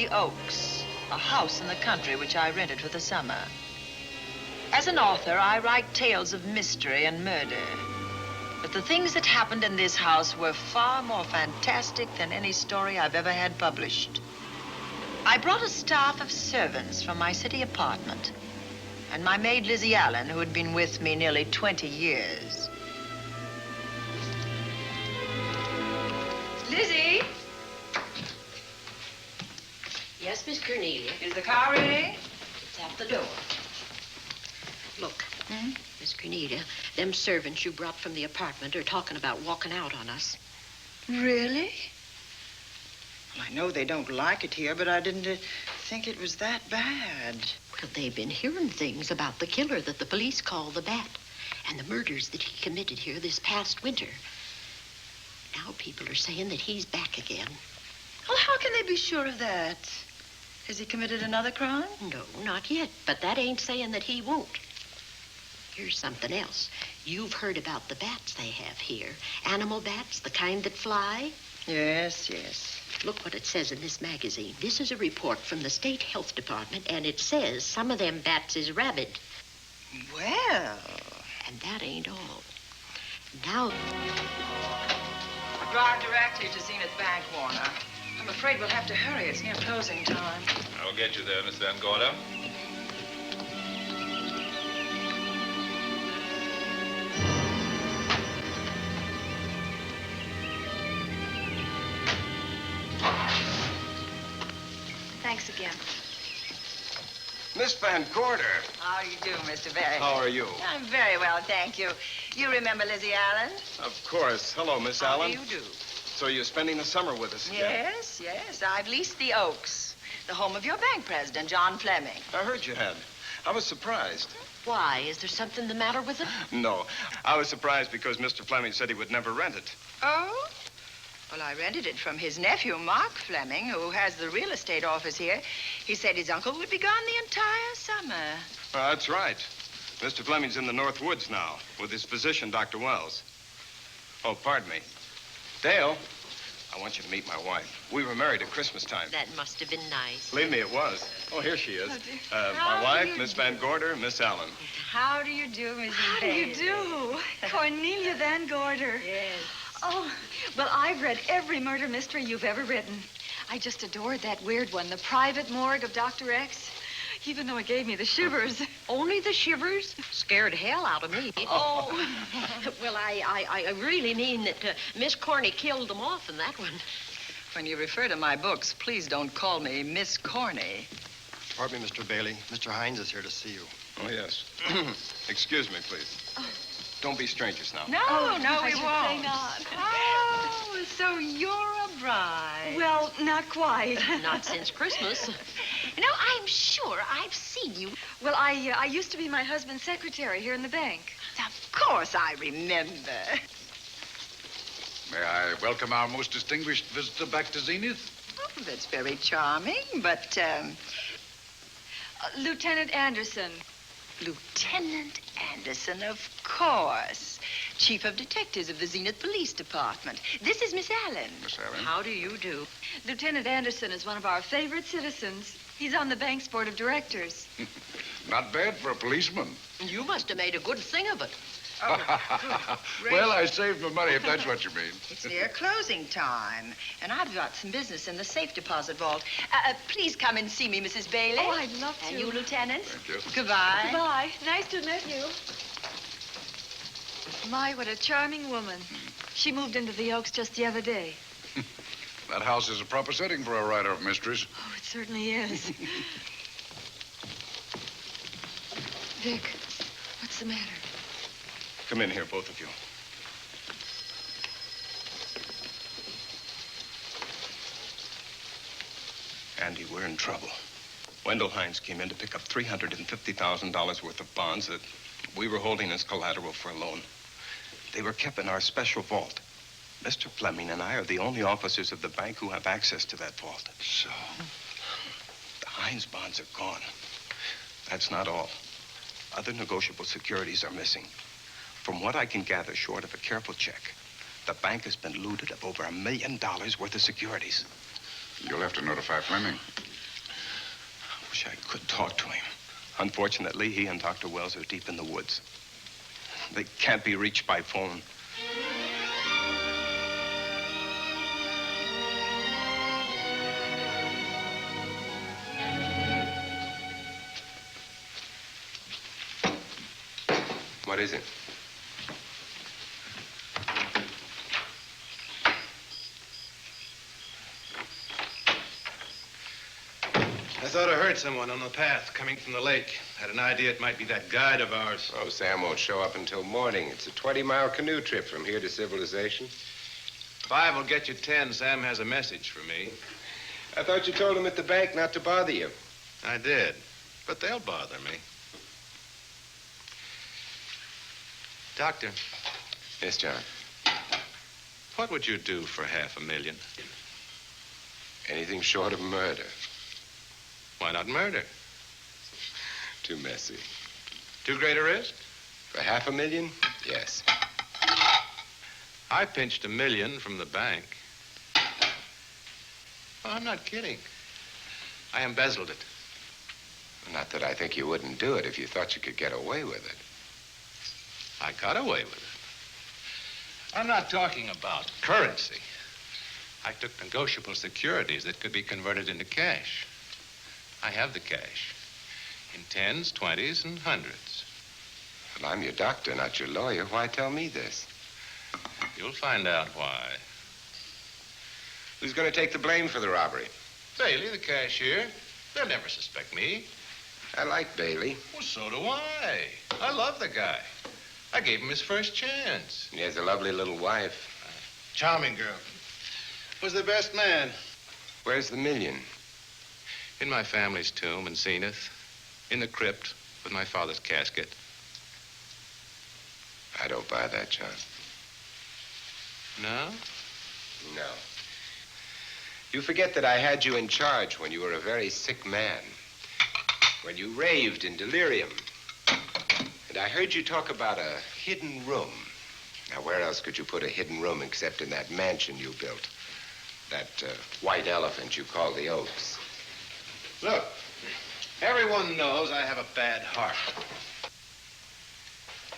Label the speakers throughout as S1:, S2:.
S1: the Oaks, a house in the country which I rented for the summer. As an author, I write tales of mystery and murder. But the things that happened in this house were far more fantastic than any story I've ever had published. I brought a staff of servants from my city apartment, and my maid Lizzie Allen, who had been with me nearly 20 years. Lizzie?
S2: Yes, Miss Cornelia.
S1: Is the car ready?
S2: It's at the door. Look, Miss Cornelia, them servants you brought from the apartment are talking about walking out on us.
S1: Really? Well, I know they don't like it here, but I didn't think it was that bad.
S2: Well, they've been hearing things about the killer that the police call the Bat and the murders that he committed here this past winter. Now people are saying that he's back again.
S1: Well, how can they be sure of that? Has he committed another crime?
S2: No, not yet, but that ain't saying that he won't. Here's something else. You've heard about the bats they have here. Animal bats, the kind that fly.
S1: Yes, yes.
S2: Look what it says in this magazine. This is a report from the State Health Department, and it says some of them bats is rabid.
S1: Well.
S2: And that ain't all. Now...
S1: I'll drive directly to Zenith Bank, Warner. I'm afraid we'll have to hurry. It's near closing time.
S3: I'll get you there, Miss Van Gorder.
S4: Thanks again.
S5: Miss Van Gorder.
S1: How do you do, Mr. Barry?
S5: How are you?
S1: I'm very well, thank you. You remember Lizzie Allen?
S5: Of course. Hello, Miss
S1: How
S5: Allen.
S1: do you do?
S5: So you're spending the summer with us again?
S1: Yes, yes. I've leased the Oaks, the home of your bank president, John Fleming.
S5: I heard you had. I was surprised.
S2: Why? Is there something the matter with it?
S5: No. I was surprised because Mr. Fleming said he would never rent it.
S1: Oh? Well, I rented it from his nephew, Mark Fleming, who has the real estate office here. He said his uncle would be gone the entire summer.
S5: That's right. Mr. Fleming's in the North Woods now with his physician, Dr. Wells. Oh, pardon me. Dale, I want you to meet my wife. We were married at Christmas time.
S2: That must have been nice.
S5: Believe me, it was. Oh, here she is.
S1: How
S5: My
S1: do
S5: wife,
S1: you
S5: Miss
S1: do?
S5: Van Gorder, Miss Allen.
S1: How do you do, Mrs.
S4: How do you do? Cornelia Van Gorder.
S1: Yes.
S4: Oh, well, I've read every murder mystery you've ever written. I just adored that weird one, The Private Morgue of Dr. X, even though it gave me the shivers.
S2: Only the shivers? Scared hell out of me.
S4: Oh.
S2: Well, I really mean that Miss Corney killed them off in that one.
S1: When you refer to my books, please don't call me Miss Corney.
S6: Pardon me, Mr. Bailey. Mr. Hines is here to see you.
S5: Oh, yes. Excuse me, please. Don't be strangers now.
S1: No,
S4: Oh,
S1: no,
S4: I
S1: we
S4: should
S1: won't.
S4: say not.
S1: Oh, so you're a bride.
S4: Well, not quite.
S2: Not since Christmas.
S1: You know, I'm sure I've seen you.
S4: Well, I used to be my husband's secretary here in the bank.
S1: Of course I remember.
S3: May I welcome our most distinguished visitor back to Zenith?
S1: Oh, that's very charming, but,
S4: Lieutenant Anderson.
S1: Lieutenant Anderson, of course. Chief of Detectives of the Zenith Police Department. This is Miss Allen.
S3: Miss Allen?
S2: How do you do?
S4: Lieutenant Anderson is one of our favorite citizens. He's on the bank's board of directors.
S3: Not bad for a policeman.
S2: You must have made a good thing of it.
S3: Well, I saved my money, if that's what you mean.
S1: It's near closing time, and I've got some business in the safe deposit vault. Please come and see me, Mrs. Bailey.
S4: Oh, I'd love to.
S1: And you, Lieutenant.
S3: Thank you.
S1: Goodbye.
S4: Goodbye. Nice to meet you. My, what a charming woman. She moved into the Oaks just the other day.
S3: That house is a proper setting for a writer of mysteries.
S4: Oh, it certainly is. Vic, what's the matter?
S5: Come in here, both of you. Andy, we're in trouble. Wendell Hines came in to pick up $350,000 worth of bonds that we were holding as collateral for a loan. They were kept in our special vault. Mr. Fleming and I are the only officers of the bank who have access to that vault.
S3: So?
S5: The Hines bonds are gone. That's not all. Other negotiable securities are missing. From what I can gather, short of a careful check, the bank has been looted of over $1 million worth of securities.
S3: You'll have to notify Fleming.
S5: wish I could talk to him. Unfortunately, he and Dr. Wells are deep in the woods. They can't be reached by phone. What is it?
S7: I thought I heard someone on the path coming from the lake. Had an idea it might be that guide of ours.
S8: Oh, Sam won't show up until morning. It's a 20-mile canoe trip from here to civilization.
S7: 5 will get you 10. Sam has a message for me.
S8: I thought you told him at the bank not to bother you.
S7: I did, but they'll bother me. Doctor.
S8: Yes, John.
S7: What would you do for $500,000?
S8: Anything short of murder.
S7: Why not murder?
S8: Too messy.
S7: Too great a risk?
S8: For $500,000? Yes.
S7: I pinched $1 million from the bank. Oh, I'm not kidding. I embezzled it.
S8: Not that I think you wouldn't do it if you thought you could get away with it.
S7: I got away with it. I'm not talking about currency. I took negotiable securities that could be converted into cash. I have the cash. In 10s, 20s, and 100s.
S8: Well, I'm your doctor, not your lawyer. Why tell me this?
S7: You'll find out why.
S8: Who's going to take the blame for the robbery?
S7: Bailey, the cashier. They'll never suspect me.
S8: I like Bailey.
S7: Well, so do I. I love the guy. I gave him his first chance.
S8: He has a lovely little wife.
S7: Charming girl. Was the best man.
S8: Where's the $1 million?
S7: In my family's tomb in Zenith. In the crypt with my father's casket.
S8: I don't buy that, John.
S7: No?
S8: No. You forget that I had you in charge when you were a very sick man. When you raved in delirium. And I heard you talk about a hidden room. Now, where else could you put a hidden room except in that mansion you built? That white elephant you call the Oaks.
S7: Look, everyone knows I have a bad heart.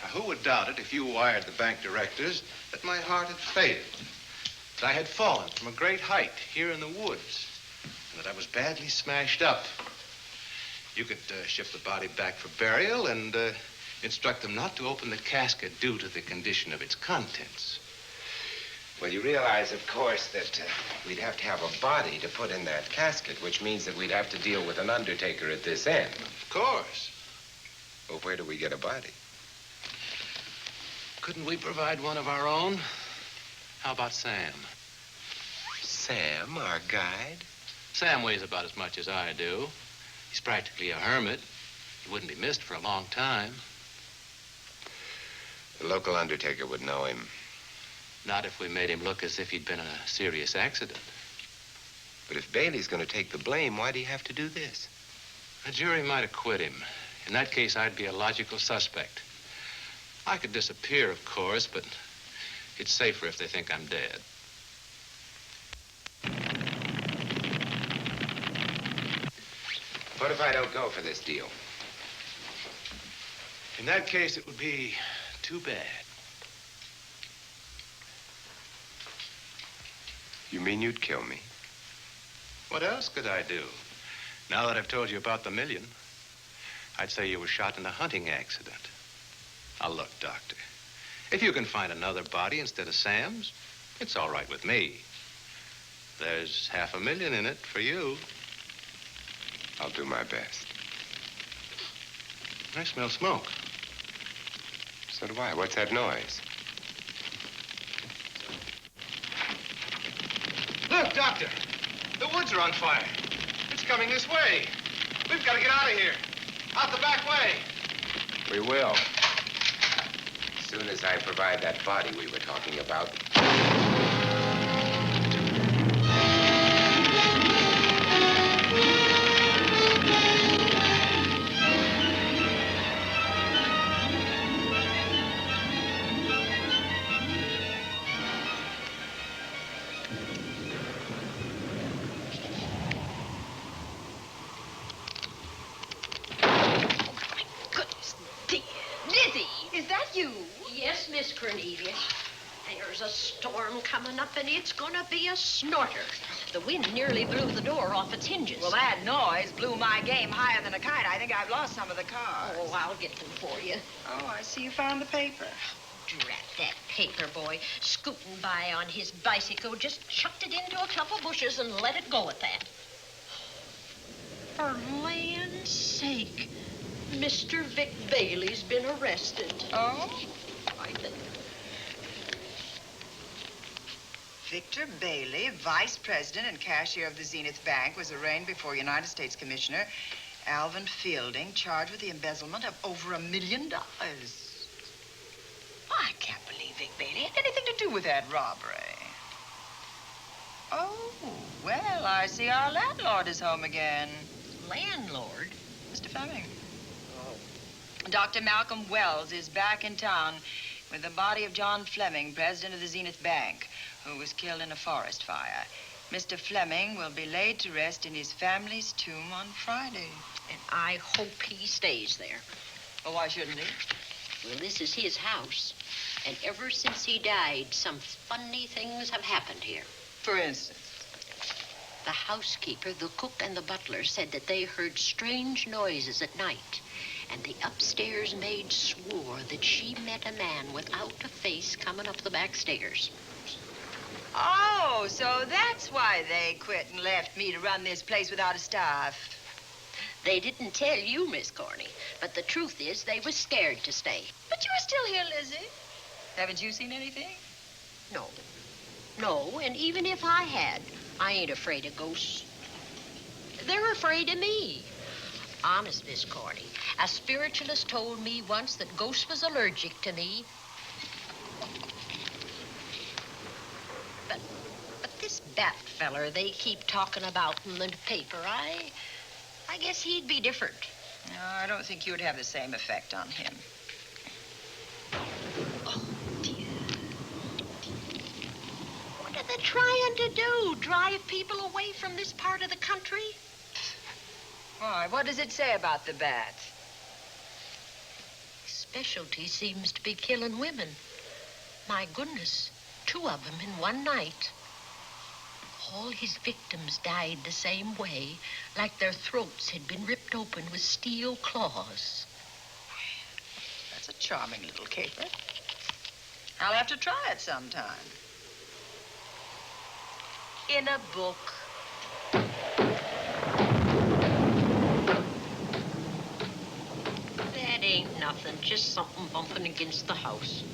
S7: Now, who would doubt it if you wired the bank directors that my heart had failed? That I had fallen from a great height here in the woods. And that I was badly smashed up. You could ship the body back for burial and instruct them not to open the casket due to the condition of its contents.
S8: Well, you realize, of course, that we'd have to have a body to put in that casket, which means that we'd have to deal with an undertaker at this end.
S7: Of course.
S8: Well, where do we get a body?
S7: Couldn't we provide one of our own? How about Sam?
S8: Sam, our guide?
S7: Sam weighs about as much as I do. He's practically a hermit. He wouldn't be missed for a long time.
S8: The local undertaker would know him.
S7: Not if we made him look as if he'd been in a serious accident.
S8: But if Bailey's going to take the blame, why'd he have to do this?
S7: A jury might acquit him. In that case, I'd be a logical suspect. I could disappear, of course, but it's safer if they think I'm dead.
S8: What if I don't go for this deal?
S7: In that case, it would be too bad.
S8: You mean you'd kill me?
S7: What else could I do? Now that I've told you about the $1 million, I'd say you were shot in a hunting accident. Now, look, Doctor, if you can find another body instead of Sam's, it's all right with me. There's $500,000 in it for you.
S8: I'll do my best.
S7: I smell smoke.
S8: So do I. What's that noise?
S7: Look, Doctor, the woods are on fire. It's coming this way. We've got to get out of here. Out the back way.
S8: We will. As soon as I provide that body we were talking about.
S2: paper and eat it. There's a storm coming up, and it's gonna be a snorter. The wind nearly blew the door off its hinges.
S1: Well, that noise blew my game higher than a kite. I think I've lost some of the cars.
S2: Oh, I'll get them for you.
S1: Oh, I see you found the paper.
S2: Drat that paper boy, scooting by on his bicycle, just chucked it into a clump of bushes and let it go at that. For land's sake, Mr. Vic Bailey's been arrested.
S1: Oh?
S2: I think.
S9: Victor Bailey, vice president and cashier of the Zenith Bank, was arraigned before United States Commissioner Alvin Fielding, charged with the embezzlement of over $1 million. I can't believe Vic Bailey had anything to do with that robbery. Oh, well, I see our landlord is home again.
S2: Landlord?
S9: Mr. Fleming. Dr. Malcolm Wells is back in town with the body of John Fleming, president of the Zenith Bank, who was killed in a forest fire. Mr. Fleming will be laid to rest in his family's tomb on Friday.
S2: And I hope he stays there.
S9: Well, why shouldn't he?
S2: Well, this is his house. And ever since he died, some funny things have happened here.
S9: For instance?
S2: The housekeeper, the cook, and the butler said that they heard strange noises at night. And the upstairs maid swore that she met a man without a face coming up the back stairs.
S9: Oh, so that's why they quit and left me to run this place without a staff.
S2: They didn't tell you, Miss Corney, but the truth is they was scared to stay.
S9: But you're still here, Lizzie. Haven't you seen anything?
S2: No. No, and even if I had, I ain't afraid of ghosts. They're afraid of me. Honest, Miss Corney, a spiritualist told me once that ghosts was allergic to me. But this Bat feller they keep talking about in the paper, I guess he'd be different.
S9: No, I don't think you would have the same effect on him.
S2: Oh, dear. What are they trying to do? Drive people away from this part of the country?
S9: Why, what does it say about the bat?
S2: His specialty seems to be killing women. My goodness, 2 of them in one night. All his victims died the same way, like their throats had been ripped open with steel claws.
S9: That's a charming little caper. I'll have to try it sometime.
S2: In a book. That ain't nothing, just something bumping against the house.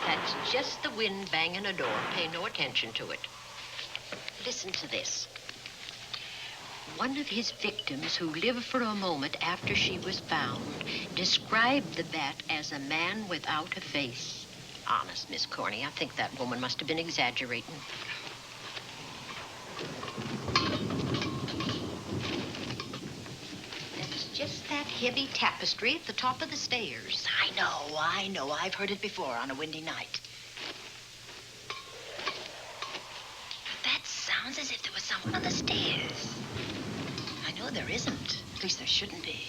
S2: That's just the wind banging a door. Pay no attention to it. Listen to this. One of his victims, who lived for a moment after she was found, described the bat as a man without a face. Honest, Miss Corney, I think that woman must have been exaggerating. That's just that heavy tapestry at the top of the stairs.
S9: I know. I've heard it before on a windy night. But that sounds as if there was someone on the stairs. I know there isn't. At least there shouldn't be.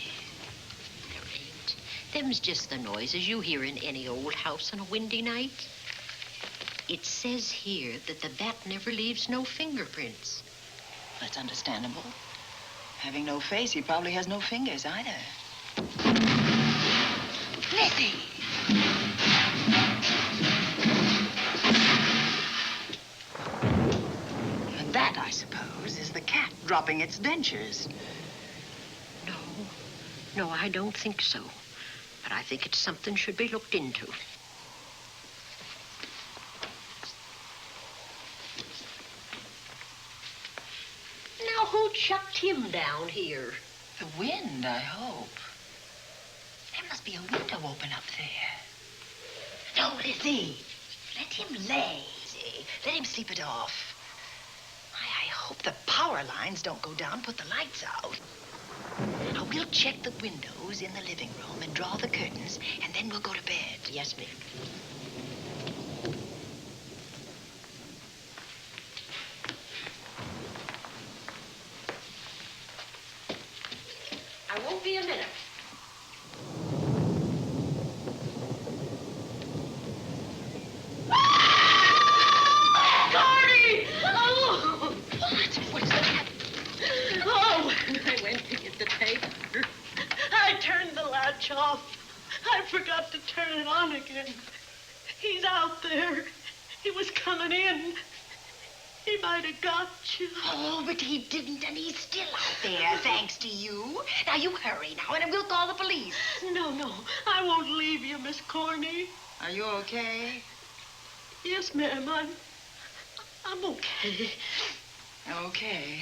S2: There ain't. Them's just the noises you hear in any old house on a windy night. It says here that the bat never leaves no fingerprints.
S9: That's understandable. Having no face, he probably has no fingers either. Lizzie! And that, I suppose, is the cat dropping its dentures.
S2: No, I don't think so. But I think it's something should be looked into. Now, who chucked him down here?
S9: The wind, I hope. There must be a window open up there. No, Lizzie. Let him lay. Let him sleep it off. I hope the power lines don't go down, put the lights out. Now, we'll check the windows in the living room and draw the curtains, and then we'll go to bed.
S2: Yes, ma'am. I won't be a minute.
S10: off. I forgot to turn it on again. He's out there. He was coming in. He might have got you.
S9: Oh, but he didn't, and he's still out there, thanks to you. Now, you hurry now, and we'll call the police.
S10: No, I won't leave you, Miss Corny.
S1: Are you okay?
S10: Yes, ma'am, I'm okay.
S1: Okay.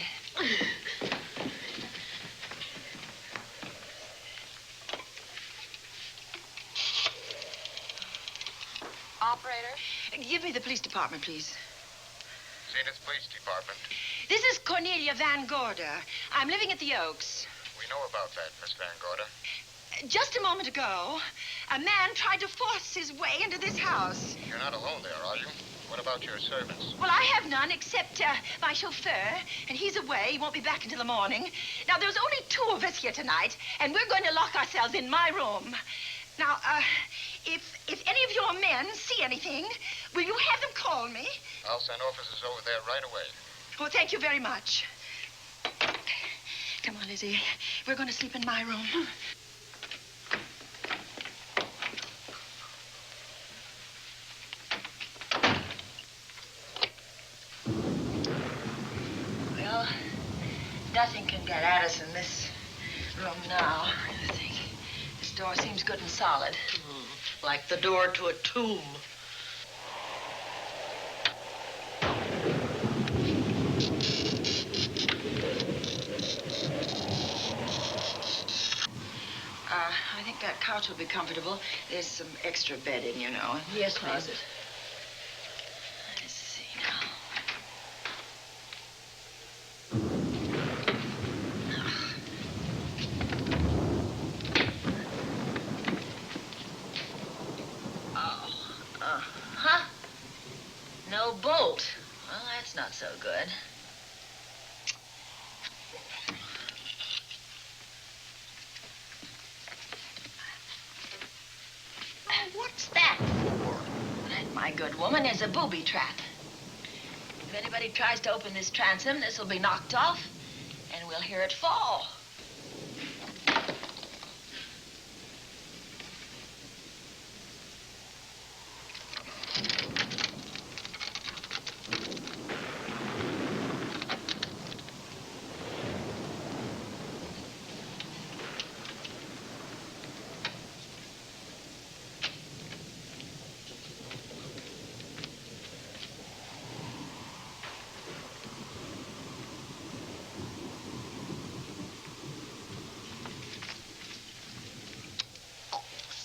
S9: Operator?
S1: Give me the police department, please.
S3: Zenith Police Department.
S1: This is Cornelia Van Gorder. I'm living at the Oaks.
S3: We know about that, Miss Van Gorder.
S1: Just a moment ago, a man tried to force his way into this house.
S3: You're not alone there, are you? What about your servants?
S1: Well, I have none except my chauffeur, and he's away. He won't be back until the morning. Now, there's only 2 of us here tonight, and we're going to lock ourselves in my room. Now, if any of your men see anything, will you have them call me?
S3: I'll send officers over there right away.
S1: Oh, thank you very much. Come on, Lizzie. We're going to sleep in my room. Well, nothing can get at us in this room now, I think. This door seems good and solid.
S10: Like the door to a tomb.
S1: I think that couch will be comfortable. There's some extra bedding, you know.
S10: Yes, closet.
S1: Let's see now. Huh? No bolt. Well, that's not so good.
S9: What's that for?
S1: That, my good woman, is a booby trap. If anybody tries to open this transom, this will be knocked off, and we'll hear it fall.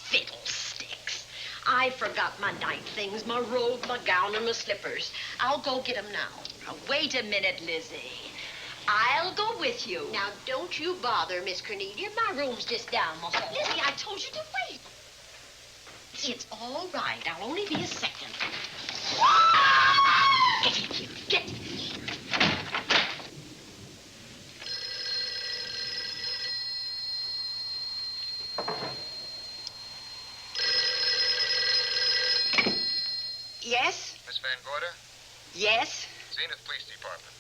S2: Fiddlesticks. I forgot my night things, my robe, my gown, and my slippers. I'll go get 'em now.
S1: Now, wait a minute, Lizzie. I'll go with you.
S2: Now, don't you bother, Miss Cornelia. My room's just down the hall.
S9: Lizzie, I told you to wait.
S2: It's all right. I'll only be a second. Get in here. Get in here.
S1: Yes?
S3: Miss Van Gorder?
S1: Yes?
S3: Zenith Police Department.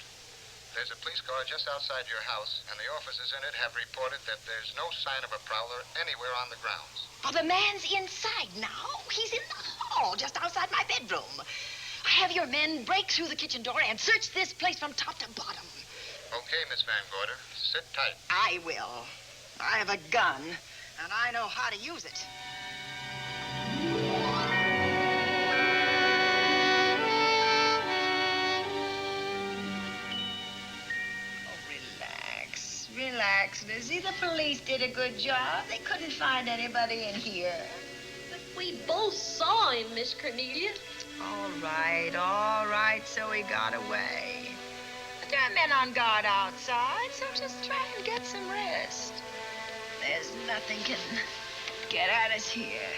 S3: There's a police car just outside your house, and the officers in it have reported that there's no sign of a prowler anywhere on the grounds.
S9: Oh, the man's inside now. He's in the hall, just outside my bedroom. Have your men break through the kitchen door and search this place from top to bottom.
S3: Okay, Miss Van Gorder. Sit tight.
S9: I will. I have a gun, and I know how to use it.
S1: Relax, Lizzie. The police did a good job. They couldn't find anybody in here.
S2: But we both saw him, Miss Cornelia.
S1: All right. So he got away. But there are men on guard outside, so just try and get some rest. There's nothing can get at us here.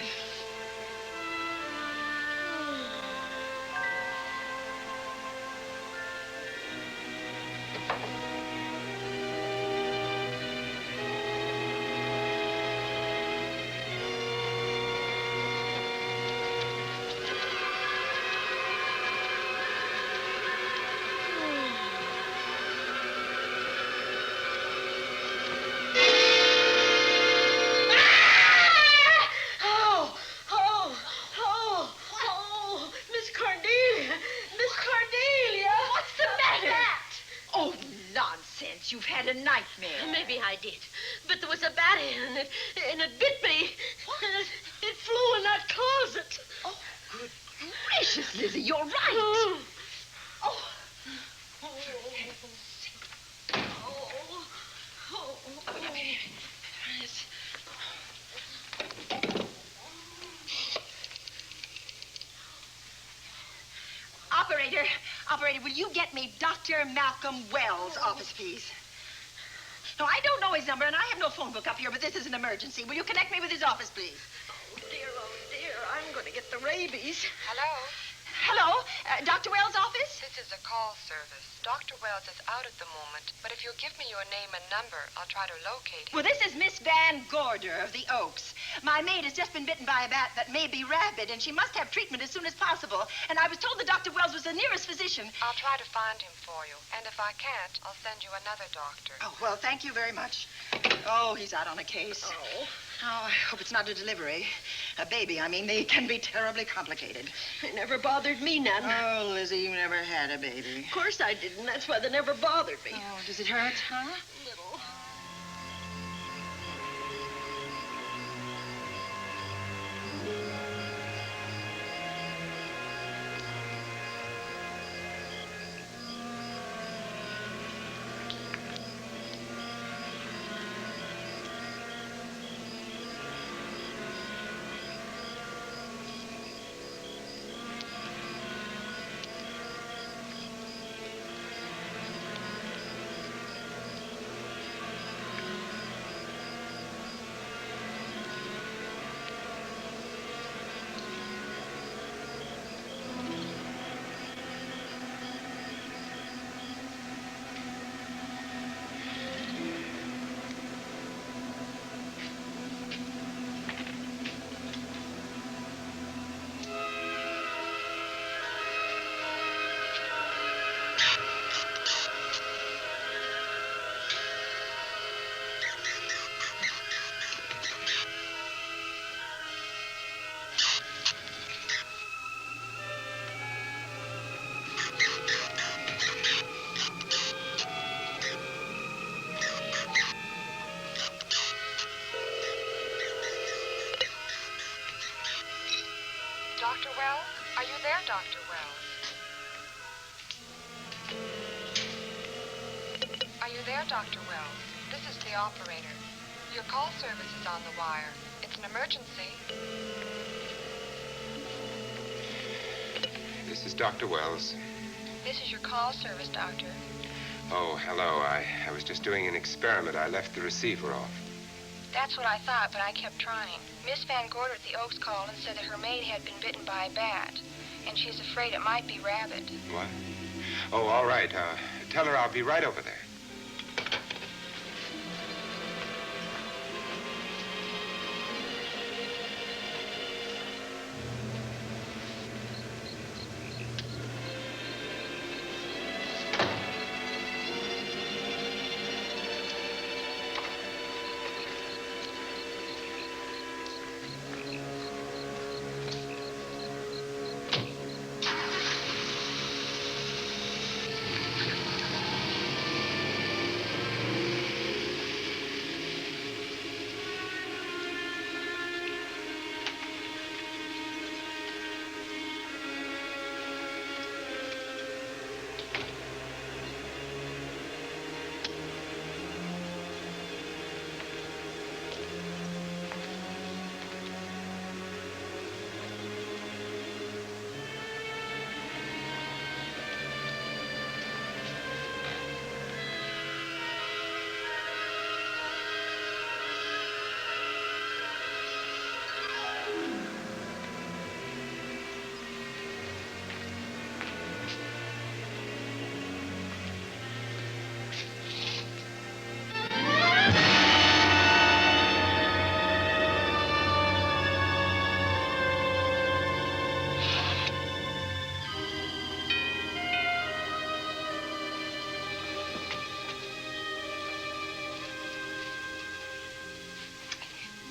S10: did. But there was a bat in it, and it bit me. And it flew in that closet.
S9: Oh, good gracious, Lizzie, you're right.
S10: Oh.
S9: Oh.
S10: Oh.
S9: Yes. Operator, will you get me Dr. Malcolm Wells' office, please? No, I don't know his number, and I have no phone book up here, but this is an emergency. Will you connect me with his office, please?
S10: Oh, dear, I'm going to get the rabies.
S11: Hello?
S9: Hello? Dr. Wells' office?
S11: This is a call service. Dr. Wells is out at the moment, but if you'll give me your name and number, I'll try to locate him.
S9: Well, this is Miss Van Gorder of the Oaks. My maid has just been bitten by a bat that may be rabid, and she must have treatment as soon as possible. And I was told that Dr. Wells was the nearest physician.
S11: I'll try to find him for you, and if I can't, I'll send you another doctor.
S9: Oh, well, thank you very much. Oh, he's out on a case.
S10: Oh.
S9: Oh, I hope it's not a delivery. A baby, I mean, they can be terribly complicated.
S10: It never bothered me none.
S9: Oh, Lizzie, you never had a baby.
S10: Of course I didn't. That's why they never bothered me.
S9: Oh, does it hurt, huh?
S10: Little.
S11: Dr. Wells? Are you there, Dr. Wells? Are you there, Dr. Wells? This is the operator. Your call service is on the wire. It's an emergency.
S8: This is Dr. Wells.
S11: This is your call service, Doctor.
S8: Oh, hello. I was just doing an experiment. I left the receiver off.
S11: That's what I thought, but I kept trying. Miss Van Gorder at the Oaks called and said that her maid had been bitten by a bat, and she's afraid it might be rabid.
S8: What? Oh, all right. Tell her I'll be right over there.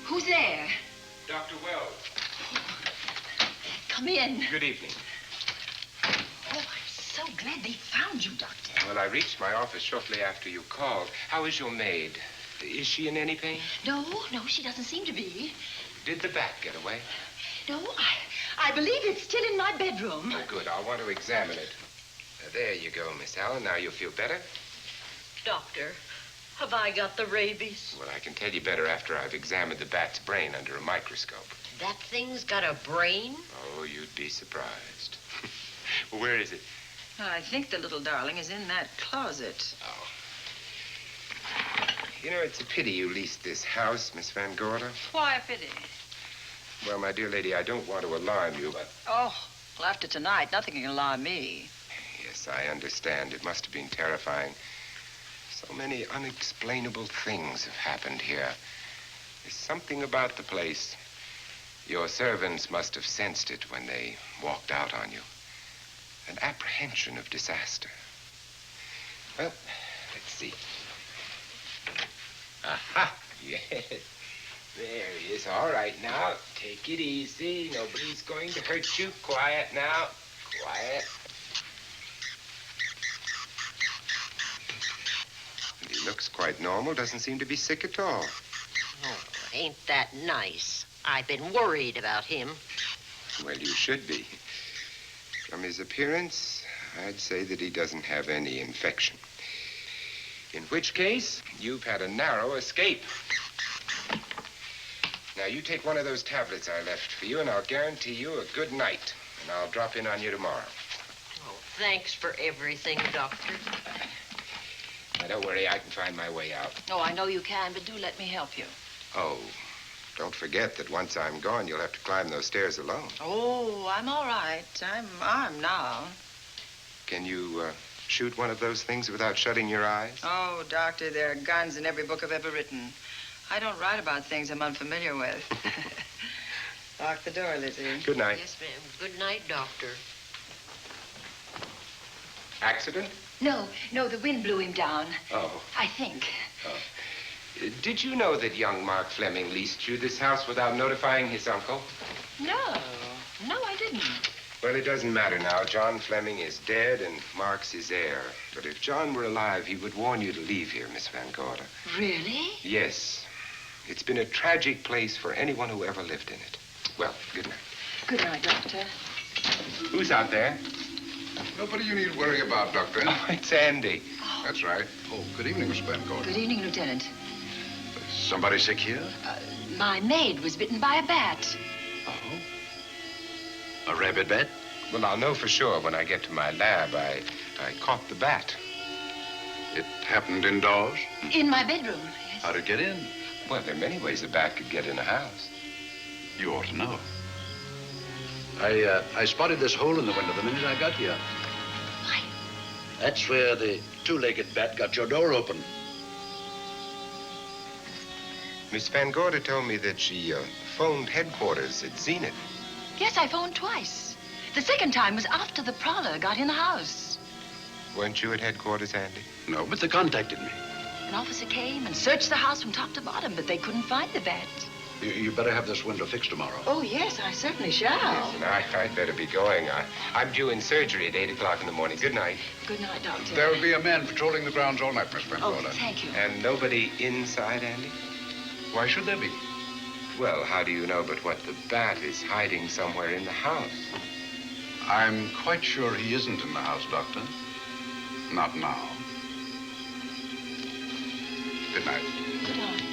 S9: Who's there?
S8: Dr. Wells.
S9: Come in.
S8: Good evening.
S9: Oh, I'm so glad they found you, Doctor.
S8: Well, I reached my office shortly after you called. How is your maid? Is she in any pain?
S9: No, she doesn't seem to be.
S8: Did the bat get away?
S9: No, I believe it's still in my bedroom.
S8: Oh, good. I'll want to examine it. There you go, Miss Allen. Now you'll feel better.
S10: Doctor, have I got the rabies?
S8: Well, I can tell you better after I've examined the bat's brain under a microscope.
S2: That thing's got a brain?
S8: Oh, you'd be surprised. Where is it?
S1: I think the little darling is in that closet.
S8: Oh. You know, it's a pity you leased this house, Miss Van Gorder.
S1: Why a pity?
S8: Well, my dear lady, I don't want to alarm you, but...
S1: Oh, well, after tonight, nothing can alarm me.
S8: Yes, I understand. It must have been terrifying. So many unexplainable things have happened here. There's something about the place. Your servants must have sensed it when they walked out on you. An apprehension of disaster. Well, let's see. Aha! Yes. There he is. All right, now, take it easy. Nobody's going to hurt you. Quiet now. Quiet. And he looks quite normal. Doesn't seem to be sick at all.
S2: Oh, ain't that nice? I've been worried about him.
S8: Well, you should be. From his appearance, I'd say that he doesn't have any infection. In which case, you've had a narrow escape. Now, you take one of those tablets I left for you, and I'll guarantee you a good night. And I'll drop in on you tomorrow.
S2: Oh, thanks for everything, Doctor.
S8: Now, don't worry, I can find my way out.
S1: Oh, I know you can, but do let me help you.
S8: Oh, don't forget that once I'm gone, you'll have to climb those stairs alone.
S1: Oh, I'm all right. I'm armed now.
S8: Can you shoot one of those things without shutting your eyes?
S1: Oh, Doctor, there are guns in every book I've ever written. I don't write about things I'm unfamiliar with. Lock the door, Lizzie.
S8: Good night.
S2: Yes, ma'am. Good night, Doctor.
S8: Accident?
S4: No, the wind blew him down.
S8: Oh.
S4: I think.
S8: Did you know that young Mark Fleming leased you this house without notifying his uncle?
S1: No, I didn't.
S8: Well, it doesn't matter now. John Fleming is dead and Mark's his heir. But if John were alive, he would warn you to leave here, Miss Van Gorder.
S4: Really?
S8: Yes. It's been a tragic place for anyone who ever lived in it. Well, good night.
S4: Good night, Doctor.
S8: Who's out there?
S3: Nobody you need worry about, Doctor.
S8: Oh, it's Andy.
S3: That's right. Oh, good evening, Miss Van Gorder.
S4: Good evening, Lieutenant.
S3: Somebody sick here?
S4: My maid was bitten by a bat.
S3: Oh? A rabid bat?
S8: Well, I'll know for sure when I get to my lab. I caught the bat.
S3: It happened indoors?
S4: In my bedroom, yes.
S3: How'd it get in?
S8: Well, there are many ways a bat could get in a house.
S3: You ought to know. I spotted this hole in the window the minute I got here.
S4: Why?
S3: That's where the two-legged bat got your door open.
S8: Miss Van Gorder told me that she phoned headquarters at Zenith.
S4: Yes, I phoned twice. The second time was after the prowler got in the house.
S8: Weren't you at headquarters, Andy?
S3: No, but they contacted me.
S4: An officer came and searched the house from top to bottom, but they couldn't find the bat.
S3: You better have this window fixed tomorrow.
S4: Oh, yes, I certainly shall.
S8: Listen, I'd better be going. I'm due in surgery at 8 o'clock in the morning. Good night.
S4: Good night, Doctor.
S3: There will be a man patrolling the grounds all night, Miss Van
S4: Oh,
S3: Gorder.
S4: thank you.
S8: And nobody inside, Andy?
S3: Why should there be?
S8: Well, how do you know but what the bat is hiding somewhere in the house?
S3: I'm quite sure he isn't in the house, Doctor. Not now. Good night.
S4: Good night.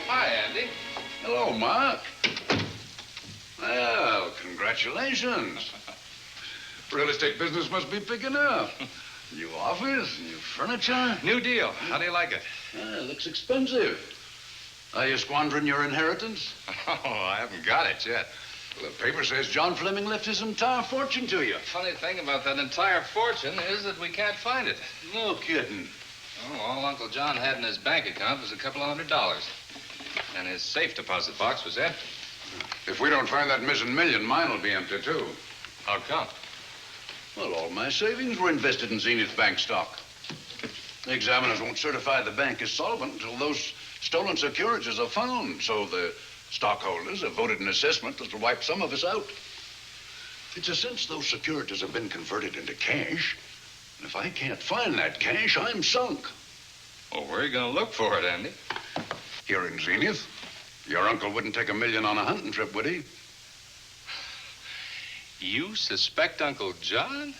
S3: Hi, Andy. Hello, Mark. Well, congratulations. Real estate business must be picking up. New office, new furniture.
S12: New deal. How do you like it?
S3: Looks expensive. Are you squandering your inheritance?
S12: Oh, I haven't got it yet.
S3: Well, the paper says John Fleming left his entire fortune to you.
S12: Funny thing about that entire fortune is that we can't find it.
S3: No kidding.
S12: Oh, all Uncle John had in his bank account was a couple of $100. And his safe deposit box was empty.
S3: If we don't find that missing million, mine will be empty, too.
S12: How come?
S3: Well, all my savings were invested in Zenith Bank stock.
S13: The examiners won't certify the bank is solvent until those stolen securities are found. So the stockholders have voted an assessment that'll wipe some of us out. It's a since those securities have been converted into cash. And if I can't find that cash, I'm sunk.
S12: Well, where are you going to look for it, Andy?
S13: Here in Zenith. Your uncle wouldn't take $1 million on a hunting trip, would he?
S12: You suspect Uncle John?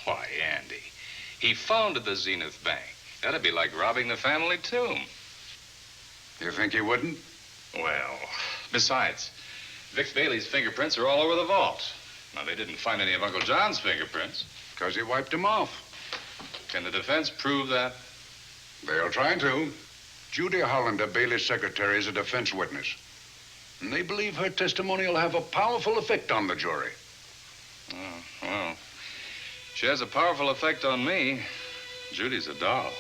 S12: Why, Andy, he founded the Zenith Bank. That'd be like robbing the family tomb.
S13: You think he wouldn't?
S12: Well, besides, Vic Bailey's fingerprints are all over the vault. Now, they didn't find any of Uncle John's fingerprints.
S13: Because he wiped them off.
S12: Can the defense prove that?
S13: They'll try to. Judy Hollander, Bailey's secretary, is a defense witness. And they believe her testimony will have a powerful effect on the jury.
S12: Oh, well, she has a powerful effect on me. Judy's a doll.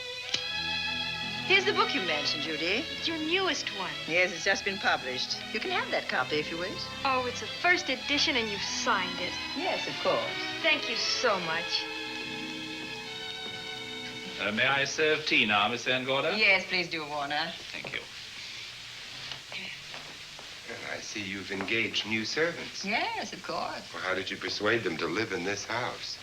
S1: Here's the book you mentioned, Judy.
S4: It's your newest one.
S1: Yes, it's just been published. You can have that copy if you wish.
S4: Oh, it's a first edition and you've signed it.
S1: Yes, of course.
S4: Thank you so much.
S14: May I serve tea now, Miss Van Gorder?
S1: Yes, please do, Warner.
S14: Thank you.
S8: Well, I see you've engaged new servants.
S1: Yes, of course.
S8: Well, how did you persuade them to live in this house?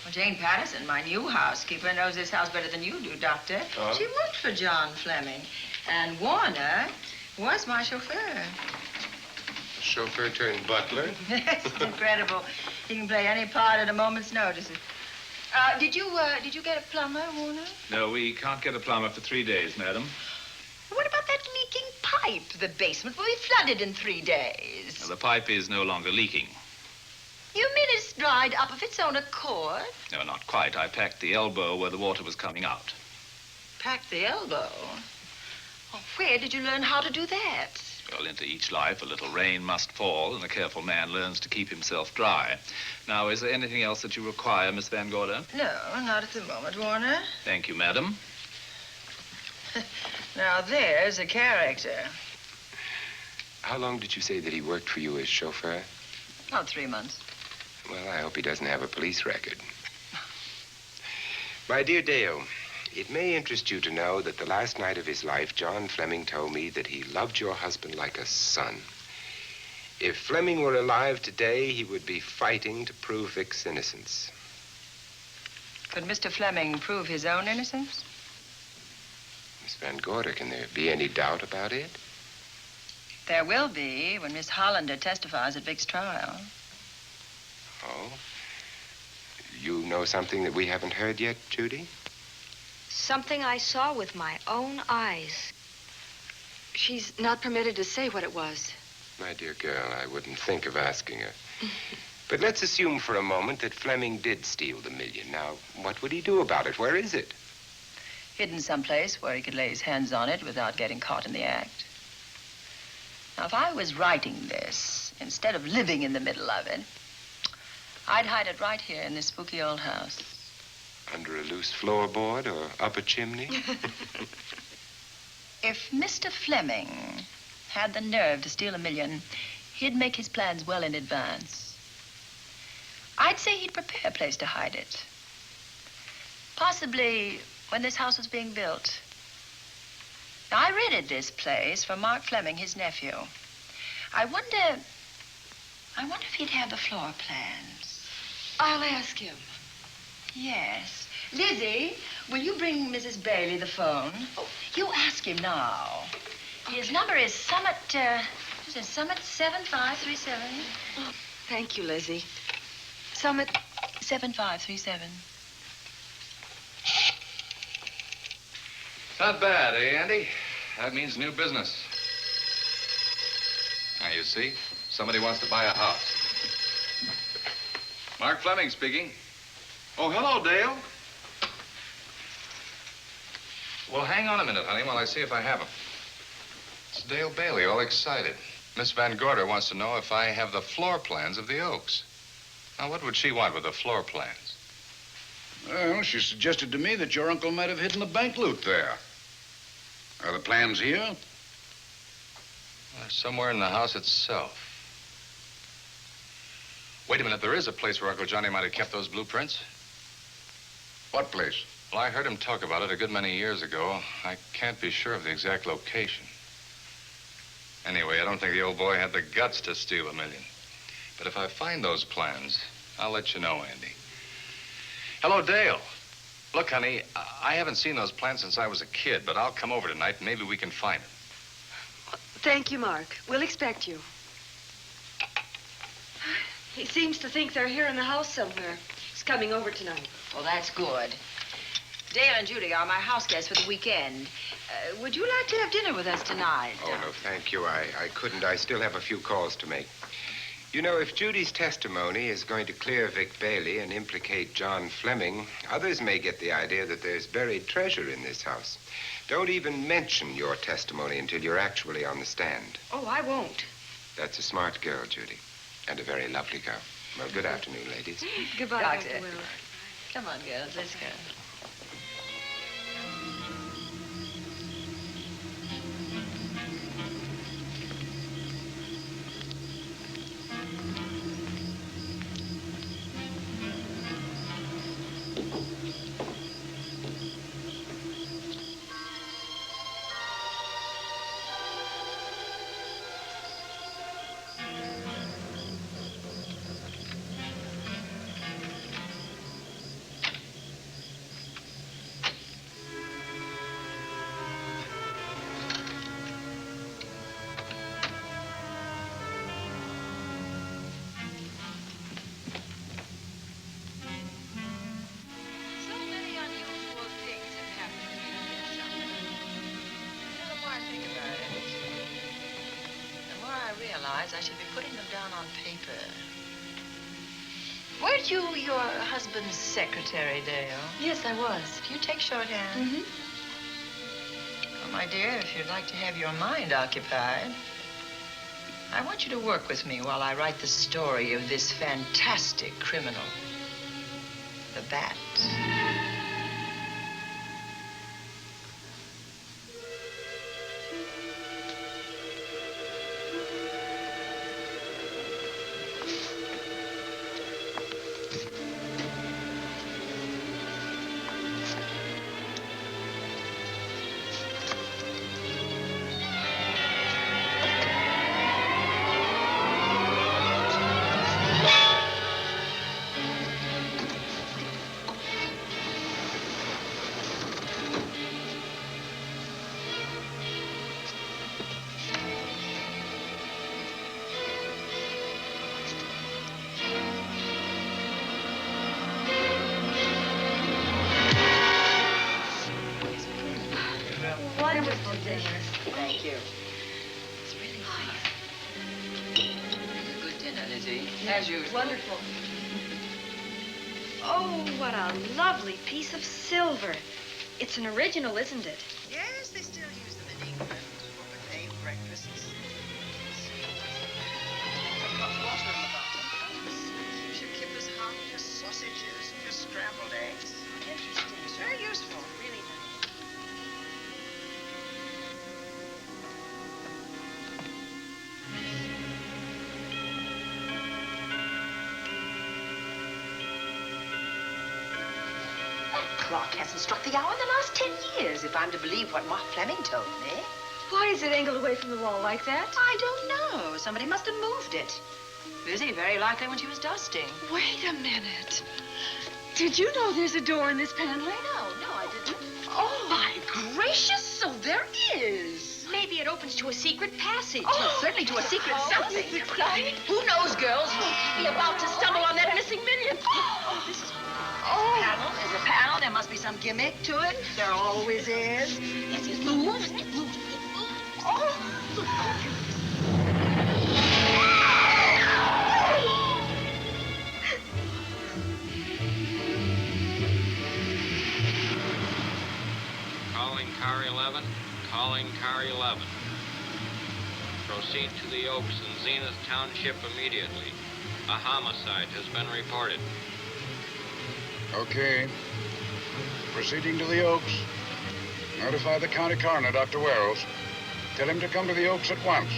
S1: Well, Jane Patterson, my new housekeeper, knows this house better than you do, Doctor.
S8: Oh?
S1: She worked for John Fleming. And Warner was my chauffeur.
S8: Chauffeur turned butler?
S1: Yes, it's incredible. He can play any part at a moment's notice. Did you get a plumber, Warner?
S14: No, we can't get a plumber for 3 days, madam.
S1: What about that leaking pipe? The basement will be flooded in 3 days.
S14: Now, the pipe is no longer leaking.
S1: You mean it's dried up of its own accord?
S14: No, not quite. I packed the elbow where the water was coming out.
S1: Packed the elbow? Oh, where did you learn how to do that?
S14: Well, into each life, a little rain must fall, and a careful man learns to keep himself dry. Now, is there anything else that you require, Miss Van Gorder?
S1: No, not at the moment, Warner.
S14: Thank you, madam.
S1: Now, there's a character.
S8: How long did you say that he worked for you as chauffeur?
S1: About 3 months.
S8: Well, I hope he doesn't have a police record. My dear Dale, it may interest you to know that the last night of his life, John Fleming told me that he loved your husband like a son. If Fleming were alive today, he would be fighting to prove Vic's innocence.
S1: Could Mr. Fleming prove his own innocence?
S8: Miss Van Gorder, can there be any doubt about it?
S1: There will be when Miss Hollander testifies at Vic's trial.
S8: Oh? You know something that we haven't heard yet, Judy?
S4: Something I saw with my own eyes. She's not permitted to say what it was.
S8: My dear girl, I wouldn't think of asking her. But let's assume for a moment that Fleming did steal the $1 million. Now, what would he do about it? Where is it?
S1: Hidden someplace where he could lay his hands on it without getting caught in the act. Now, if I was writing this, instead of living in the middle of it, I'd hide it right here in this spooky old house.
S8: Under a loose floorboard or up a chimney?
S1: If Mr. Fleming had the nerve to steal $1 million, he'd make his plans well in advance. I'd say he'd prepare a place to hide it. Possibly when this house was being built. Now, I rented this place from Mark Fleming, his nephew. I wonder if he'd have the floor plans.
S4: I'll ask him.
S1: Yes. Lizzie, will you bring Mrs. Bailey the phone? Oh, you ask him now. His number is Summit 7537.
S4: Oh, thank you, Lizzie. Summit
S1: 7537.
S12: Not bad, eh, Andy? That means new business. Now, you see, somebody wants to buy a house. Mark Fleming speaking.
S7: Oh, hello, Dale.
S12: Well, hang on a minute, honey, while I see if I have him. It's Dale Bailey, all excited. Miss Van Gorder wants to know if I have the floor plans of the Oaks. Now, what would she want with the floor plans?
S13: Well, she suggested to me that your uncle might have hidden the bank loot there. Are the plans here?
S12: They're somewhere in the house itself. Wait a minute, there is a place where Uncle Johnny might have kept those blueprints.
S13: What place?
S12: Well, I heard him talk about it a good many years ago. I can't be sure of the exact location. Anyway, I don't think the old boy had the guts to steal $1 million. But if I find those plans, I'll let you know, Andy. Hello, Dale. Look, honey, I haven't seen those plans since I was a kid, but I'll come over tonight and maybe we can find them.
S15: Thank you, Mark. We'll expect you. He seems to think they're here in the house somewhere. He's coming over tonight.
S1: Well, that's good. Dale and Judy are my house guests for the weekend. Would you like to have dinner with us tonight?
S8: Oh, no, thank you. I couldn't. I still have a few calls to make. You know, if Judy's testimony is going to clear Vic Bailey and implicate John Fleming, others may get the idea that there's buried treasure in this house. Don't even mention your testimony until you're actually on the stand.
S15: Oh, I won't.
S8: That's a smart girl, Judy, and a very lovely girl. Well, good afternoon, ladies.
S15: Goodbye,
S1: Doctor.
S15: Dr. Wells.
S1: Come on, girls, let's go. I should be putting them down on paper. Weren't you your husband's secretary, Dale?
S15: Yes, I was.
S1: Do you take shorthand?
S15: Mm-hmm.
S1: Well, my dear, if you'd like to have your mind occupied, I want you to work with me while I write the story of this fantastic criminal, the Bat.
S15: Wonderful dishes.
S1: Thank you. It's really nice. A good dinner, Lizzie, as usual.
S15: Wonderful. Oh, what a lovely piece of silver. It's an original, isn't it?
S1: Yes, they still use them in England for buffet breakfasts. I've got water in the bottom. Keeps your kippers hot, your sausages, your scrambled eggs. Interesting. It's very useful, really nice. Clock hasn't struck the hour in the last 10 years, if I'm to believe what Ma Fleming told me.
S15: Why is it angled away from the wall like that?
S1: I don't know. Somebody must have moved it. Lizzie, very likely when she was dusting.
S15: Wait a minute. Did you know there's a door in this paneling?
S1: No, I didn't.
S15: Oh, my gracious, so there is.
S2: Maybe it opens to a secret passage.
S1: Oh, certainly to a secret something.
S2: Who knows, girls? We'll be about to stumble on that missing million.
S1: Oh, this is... Oh. Panel is a panel. There must be some gimmick to it. There always is.
S2: Yes, it moves. It moves. It moves.
S1: Oh.
S16: Calling car 11. Calling car 11. Proceed to the Oaks in Zenith Township immediately. A homicide has been reported.
S13: Okay. Proceeding to the Oaks. Notify the county coroner, Dr. Wells. Tell him to come to the Oaks at once.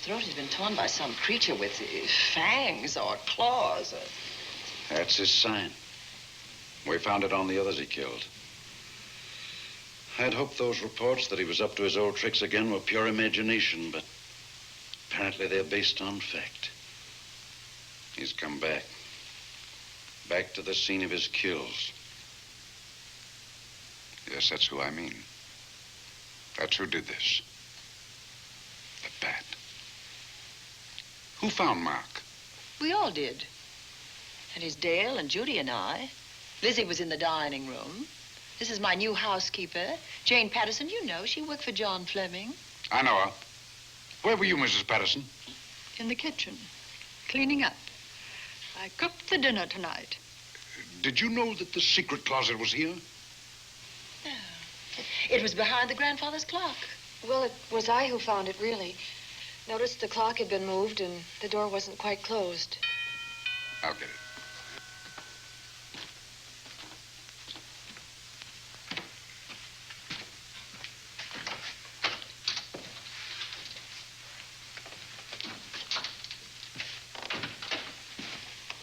S1: throat has been torn by some creature with fangs or claws.
S13: That's his sign. We found it on the others he killed. I'd hoped those reports that he was up to his old tricks again were pure imagination, but apparently they're based on fact. He's come back. Back to the scene of his kills.
S17: Yes, that's who I mean. That's who did this. The bat. Who found Mark?
S1: We all did. And it's Dale and Judy and I. Lizzie was in the dining room. This is my new housekeeper, Jane Patterson. You know, she worked for John Fleming.
S17: I know her. Where were you, Mrs. Patterson?
S18: In the kitchen, cleaning up. I cooked the dinner tonight.
S17: Did you know that the secret closet was here?
S1: No. It was behind the grandfather's clock.
S4: Well, it was I who found it, really. Noticed the clock had been moved and the door wasn't quite closed.
S17: I'll get it.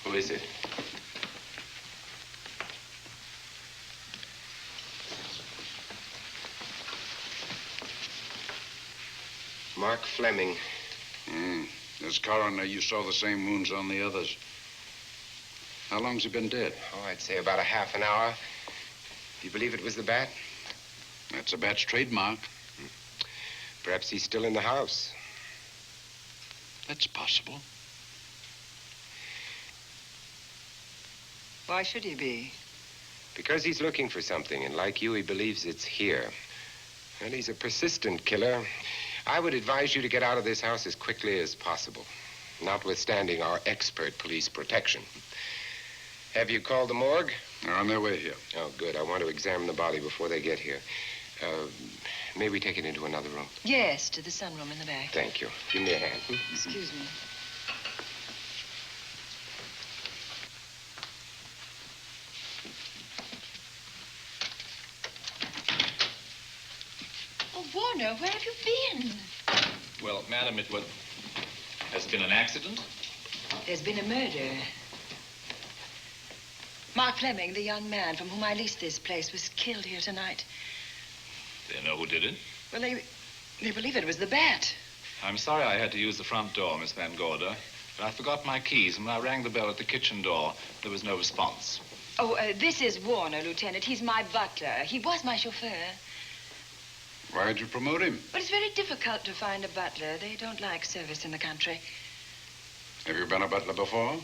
S8: Who is it? Mark Fleming.
S17: As coroner, you saw the same wounds on the others. How long's he been dead?
S8: Oh, I'd say about a half an hour. Do you believe it was the bat?
S17: That's a bat's trademark.
S8: Perhaps he's still in the house.
S17: That's possible.
S1: Why should he be?
S8: Because he's looking for something, and like you, he believes it's here. And he's a persistent killer. I would advise you to get out of this house as quickly as possible, notwithstanding our expert police protection. Have you called the morgue?
S17: They're on their way here.
S8: Oh, good. I want to examine the body before they get here. May we take it into another room?
S1: Yes, to the sunroom in the back.
S8: Thank you. Give me a hand.
S1: Excuse me. Oh, Warner, where have you been?
S14: Well, madam, has been an accident?
S1: There's been a murder. Mark Fleming, the young man from whom I leased this place, was killed here tonight.
S14: They know who did it?
S1: Well, they believe it was the bat.
S14: I'm sorry I had to use the front door, Miss Van Gorder, but I forgot my keys, and when I rang the bell at the kitchen door, there was no response.
S1: Oh, this is Warner, Lieutenant. He's my butler. He was my chauffeur.
S17: Why'd you promote him?
S1: But it's very difficult to find a butler. They don't like service in the country.
S17: Have you been a butler before?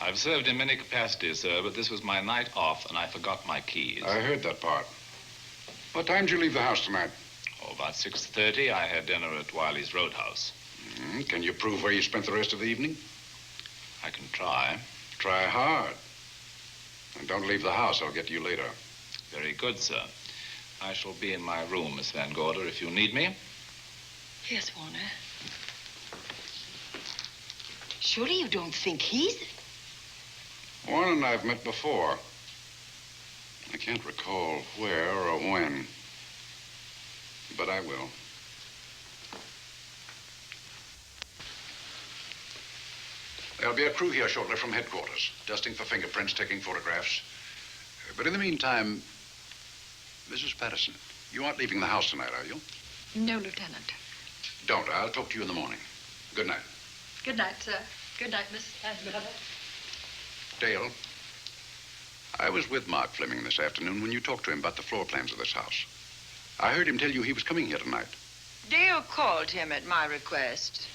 S14: I've served in many capacities, sir, but this was my night off, and I forgot my keys.
S17: I heard that part. What time did you leave the house tonight?
S14: Oh, about 6:30. I had dinner at Wiley's Roadhouse.
S17: Can you prove where you spent the rest of the evening?
S14: I can try.
S17: Try hard. And don't leave the house. I'll get to you later.
S14: Very good, sir. I shall be in my room, Miss Van Gorder, if you need me.
S1: Yes, Warner. Surely you don't think he's...
S17: Warren and I've met before. I can't recall where or when, but I will. There'll be a crew here shortly from headquarters, dusting for fingerprints, taking photographs. But in the meantime, Mrs. Patterson, you aren't leaving the house tonight, are you?
S18: No, Lieutenant.
S17: Don't. I'll talk to you in the morning. Good night.
S18: Good night, sir. Good night, Miss Van Gorder.
S17: Dale, I was with Mark Fleming this afternoon when you talked to him about the floor plans of this house. I heard him tell you he was coming here tonight.
S1: Dale called him at my request.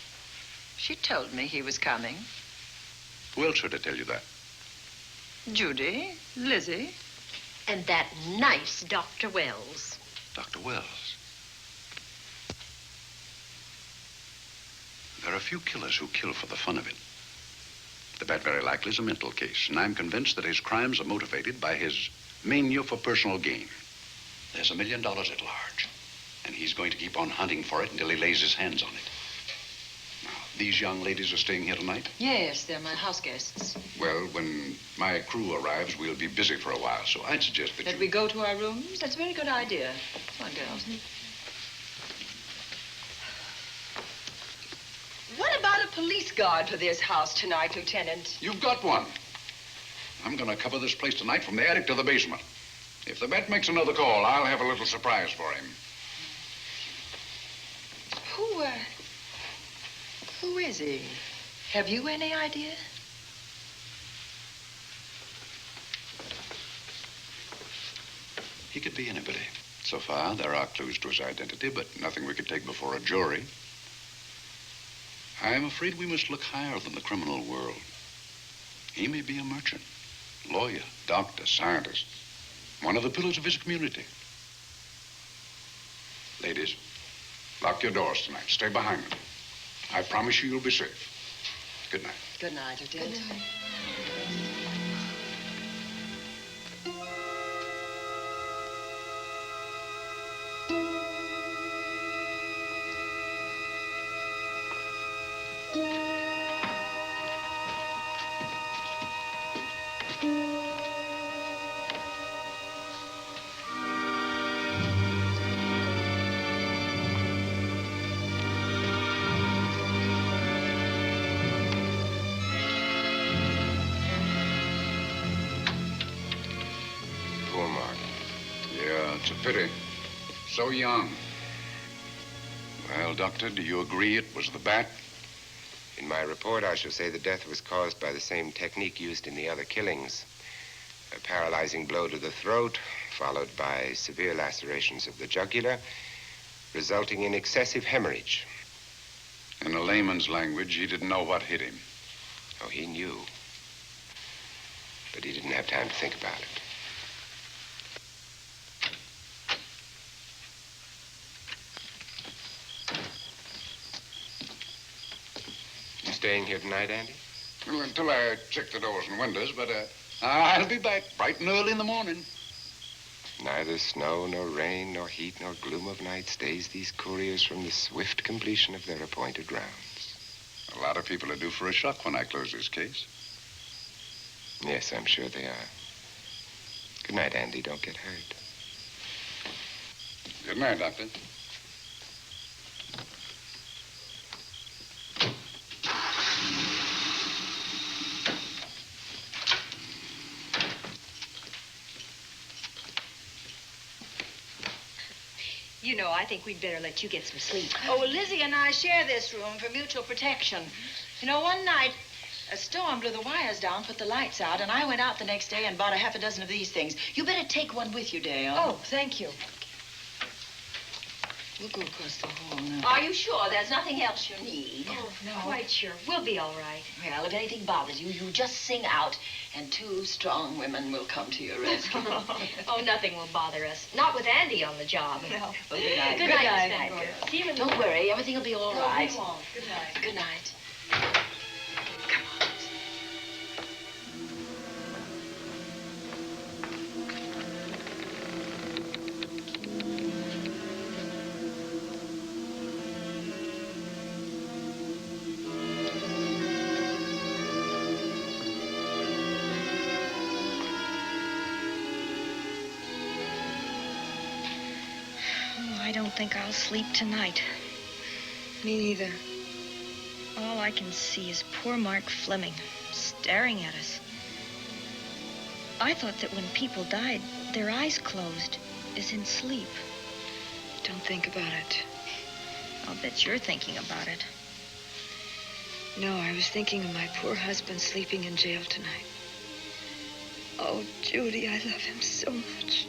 S1: She told me he was coming.
S17: Who else should I tell you that?
S1: Judy, Lizzie.
S2: And that nice Dr. Wells.
S17: Dr. Wells. There are few killers who kill for the fun of it. The bat very likely is a mental case, and I'm convinced that his crimes are motivated by his mania for personal gain. There's $1 million at large, and he's going to keep on hunting for it until he lays his hands on it. Now, these young ladies are staying here tonight?
S1: Yes, they're my house guests.
S17: Well, when my crew arrives, we'll be busy for a while, so I'd suggest that
S1: we go to our rooms? That's a very good idea. Come on, girls.
S19: police guard for this house tonight, Lieutenant.
S17: You've got one. I'm going to cover this place tonight from the attic to the basement. If the vet makes another call, I'll have a little surprise for him.
S9: Who is he? Have you any idea?
S17: He could be anybody. So far, there are clues to his identity, but nothing we could take before a jury. I'm afraid we must look higher than the criminal world. He may be a merchant, lawyer, doctor, scientist, one of the pillars of his community. Ladies, lock your doors tonight. Stay behind them. I promise you you'll be safe. Good night.
S9: Good night, Lieutenant. Good night.
S17: It's a pity. So young. Well, Doctor, do you agree it was the bat?
S8: In my report, I shall say the death was caused by the same technique used in the other killings. A paralyzing blow to the throat, followed by severe lacerations of the jugular, resulting in excessive hemorrhage.
S17: In a layman's language, he didn't know what hit him.
S8: Oh, he knew. But he didn't have time to think about it. You staying here tonight, Andy?
S17: Well, until I check the doors and windows, but I'll be back bright and early in the morning.
S8: Neither snow, nor rain, nor heat, nor gloom of night stays these couriers from the swift completion of their appointed rounds.
S17: A lot of people are due for a shock when I close this case.
S8: Yes, I'm sure they are. Good night, Andy. Don't get hurt.
S17: Good night, Doctor.
S15: You know, I think we'd better let you get some sleep.
S9: Oh, well, Lizzie and I share this room for mutual protection. You know, one night, a storm blew the wires down, put the lights out, and I went out the next day and bought a half a dozen of these things. You better take one with you, Dale.
S15: Oh, thank you.
S9: We'll go across the hall now.
S2: Are you sure there's nothing else you need?
S15: Oh, no. Quite sure. We'll be all right.
S9: Well, if anything bothers you, you just sing out, and two strong women will come to your rescue.
S15: Oh, nothing will bother us. Not with Andy on the job.
S9: No. Well, good night.
S15: Good night, Miss Van Gogh. See you in the
S9: Don't worry, everything will be all right.
S15: We won't. Good night.
S9: Good night.
S15: I don't think I'll sleep tonight.
S4: Me neither.
S15: All I can see is poor Mark Fleming staring at us. I thought that when people died, their eyes closed, as in sleep.
S4: Don't think about it.
S15: I'll bet you're thinking about it.
S4: No, I was thinking of my poor husband sleeping in jail tonight. Oh, Judy, I love him so much.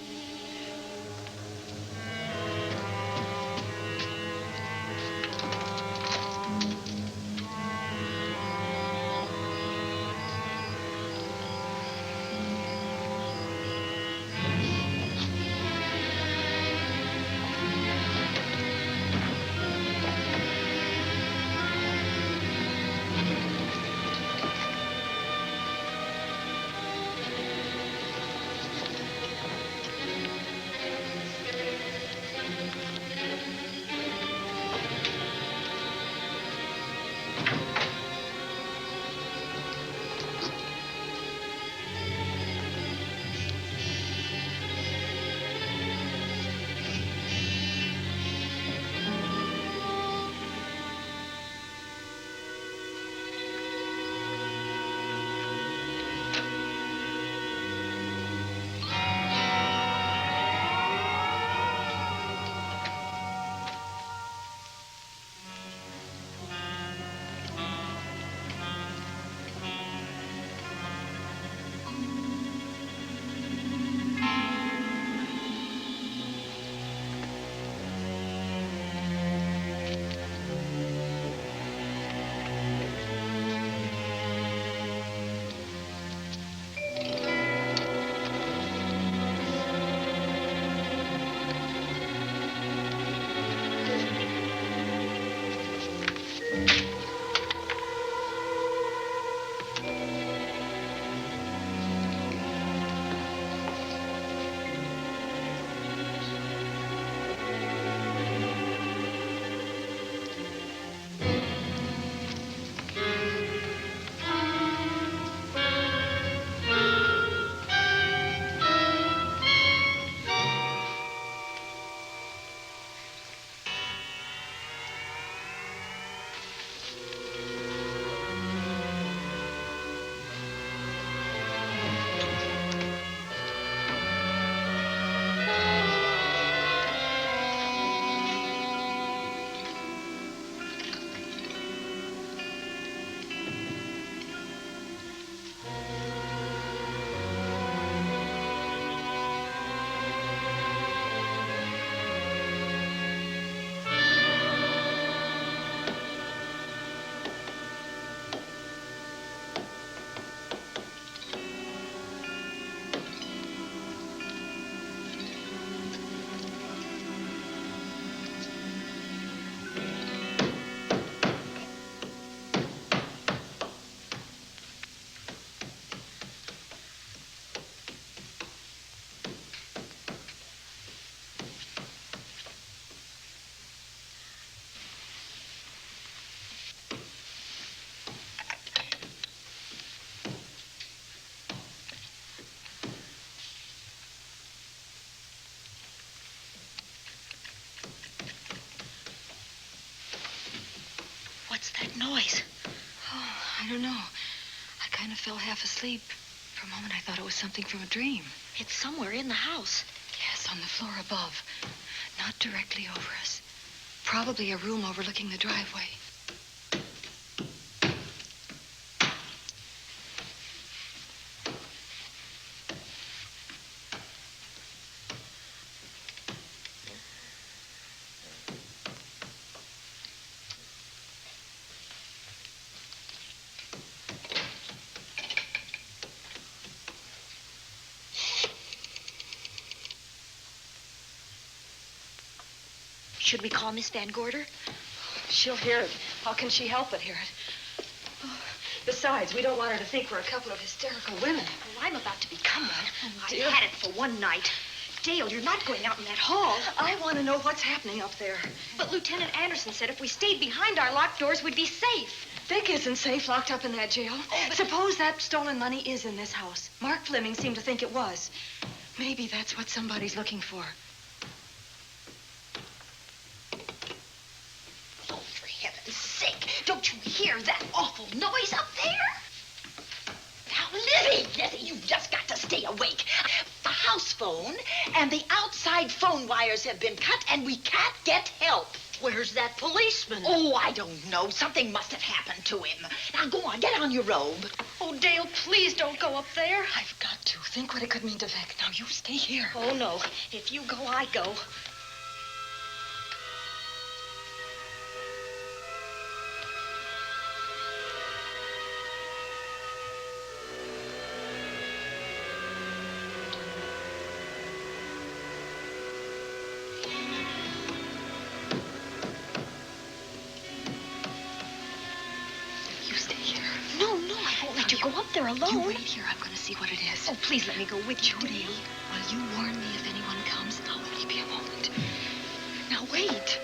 S15: that noise?
S4: Oh, I don't know. I kind of fell half asleep. For a moment, I thought it was something from a dream.
S15: It's somewhere in the house.
S4: Yes, on the floor above. Not directly over us. Probably a room overlooking the driveway.
S15: Should we call Miss Van Gorder?
S4: She'll hear it. How can she help but hear it? Oh, besides, we don't want her to think we're a couple of hysterical women.
S15: Well, I'm about to become one. I've
S4: dear.
S15: had it for one night. Dale, you're not going out in that hall.
S4: I want to know what's happening up there.
S15: But Lieutenant Anderson said if we stayed behind our locked doors, we'd be safe.
S4: Dick isn't safe locked up in that jail. Suppose that stolen money is in this house. Mark Fleming seemed to think it was. Maybe that's what somebody's looking for.
S9: Heaven's sake, don't you hear that awful noise up there? Now, Lizzie, you've just got to stay awake. The house phone and the outside phone wires have been cut, and we can't get help.
S2: Where's that policeman?
S9: Oh, I don't know. Something must have happened to him. Now, go on, get on your robe.
S15: Oh, Dale, please don't go up there.
S4: I've got to. Think what it could mean to Vic. Now, you stay here.
S15: Oh, no. If you go, I go. Go up there alone.
S4: You wait here. I'm going to see what it is.
S15: Oh, please let me go with you,
S4: Judy,
S15: Dale.
S4: will you warn me if anyone comes? I'll only be a moment. Now, wait.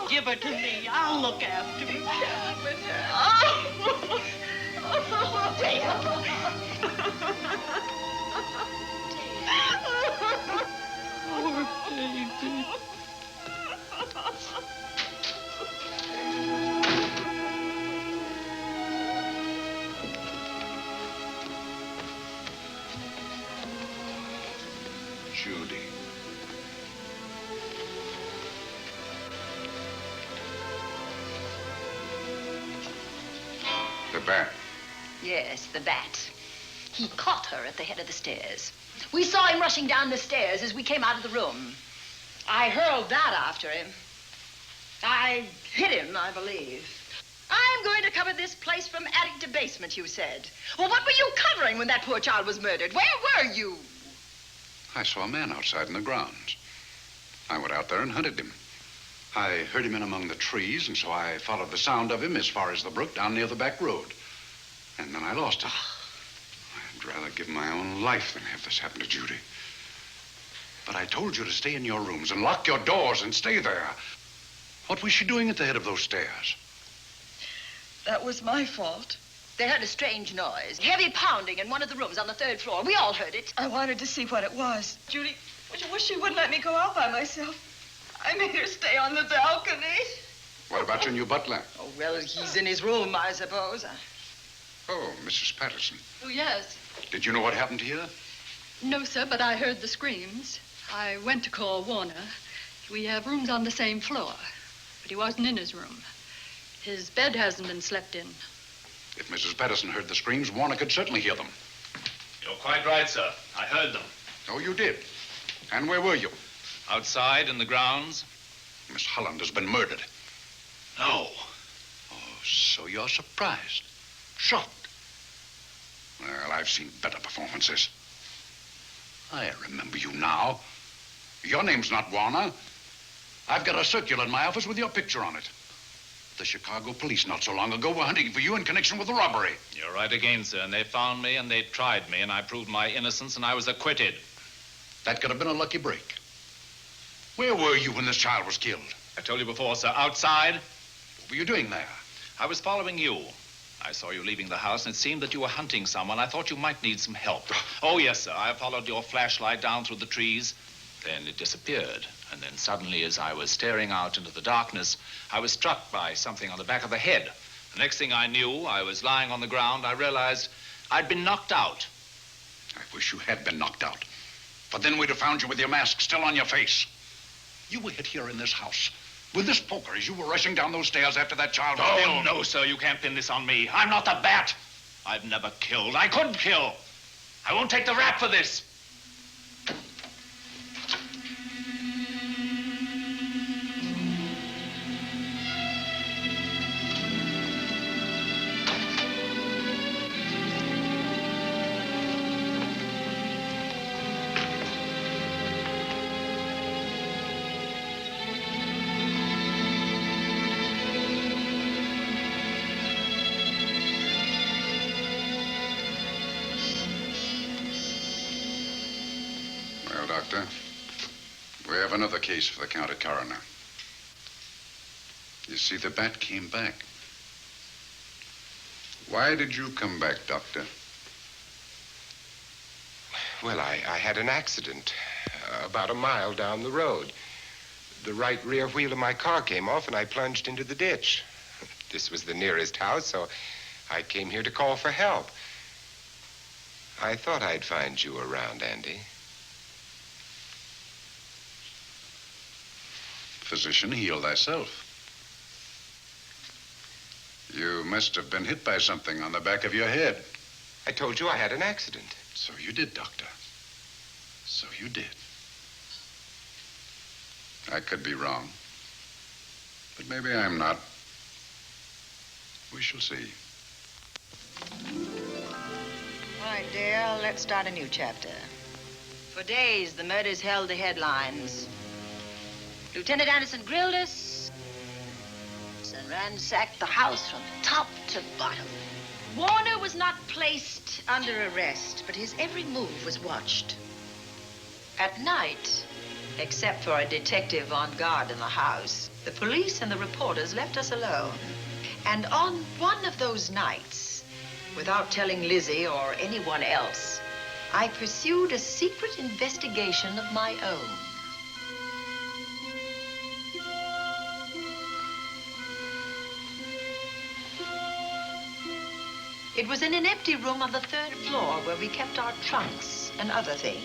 S10: Give her to me. I'll look after her. Poor baby.
S17: Judy. The bat.
S9: Yes, the bat. He caught her at the head of the stairs. We saw him rushing down the stairs as we came out of the room. I hurled that after him. I hit him, I believe. I'm going to cover this place from attic to basement, you said. Well, what were you covering when that poor child was murdered? Where were you?
S17: I saw a man outside in the grounds. I went out there and hunted him. I heard him in among the trees, and so I followed the sound of him as far as the brook down near the back road. And then I lost him. I'd rather give my own life than have this happen to Judy. But I told you to stay in your rooms and lock your doors and stay there. What was she doing at the head of those stairs?
S4: That was my fault.
S9: They heard a strange noise. Heavy pounding in one of the rooms on the third floor. We all heard it.
S4: I wanted to see what it was. Judy, I wish she wouldn't let me go out by myself. I made her stay on the balcony.
S17: What about your new butler?
S4: Oh, well, he's in his room, I suppose.
S17: Oh, Mrs. Patterson.
S18: Oh, yes.
S17: Did you know what happened to you?
S18: No, sir, but I heard the screams. I went to call Warner. We have rooms on the same floor, but he wasn't in his room. His bed hasn't been slept in.
S17: If Mrs. Patterson heard the screams, Warner could certainly hear them.
S14: You're quite right, sir. I heard them.
S17: Oh, you did? And where were you?
S14: Outside in the grounds.
S17: Miss Holland has been murdered.
S14: No.
S17: Oh, so you're surprised. Shocked. Well, I've seen better performances. I remember you now. Your name's not Warner. I've got a circular in my office with your picture on it. The Chicago police not so long ago were hunting for you in connection with the robbery.
S14: You're right again, sir. And they found me and they tried me and I proved my innocence and I was acquitted.
S17: That could have been a lucky break. Where were you when this child was killed?
S14: I told you before, sir. Outside.
S17: What were you doing there?
S14: I was following you. I saw you leaving the house, and it seemed that you were hunting someone. I thought you might need some help. Oh, yes, sir. I followed your flashlight down through the trees. Then it disappeared. And then suddenly, as I was staring out into the darkness, I was struck by something on the back of the head. The next thing I knew, I was lying on the ground. I realized I'd been knocked out.
S17: I wish you had been knocked out. But then we'd have found you with your mask still on your face. You were hit here in this house with this poker as you were rushing down those stairs after that child was killed.
S14: Oh, no, sir. You can't pin this on me. I'm not the bat. I've never killed. I couldn't kill. I won't take the rap for this.
S17: Doctor. We have another case for the county coroner. You see, the bat came back. Why did you come back, Doctor?
S8: Well, I had an accident about a mile down the road. The right rear wheel of my car came off, and I plunged into the ditch. This was the nearest house, so I came here to call for help. I thought I'd find you around, Andy.
S17: Physician, heal thyself. You must have been hit by something on the back of your head.
S8: I told you I had an accident.
S17: So you did, Doctor. So you did. I could be wrong. But maybe I'm not. We shall see.
S1: All right, dear, let's start a new chapter. For days, the murders held the headlines. Lieutenant Anderson grilled us and ransacked the house from top to bottom. Warner was not placed under arrest, but his every move was watched. At night, except for a detective on guard in the house, the police and the reporters left us alone. And on one of those nights, without telling Lizzie or anyone else, I pursued a secret investigation of my own. It was in an empty room on the 3rd floor where we kept our trunks and other things.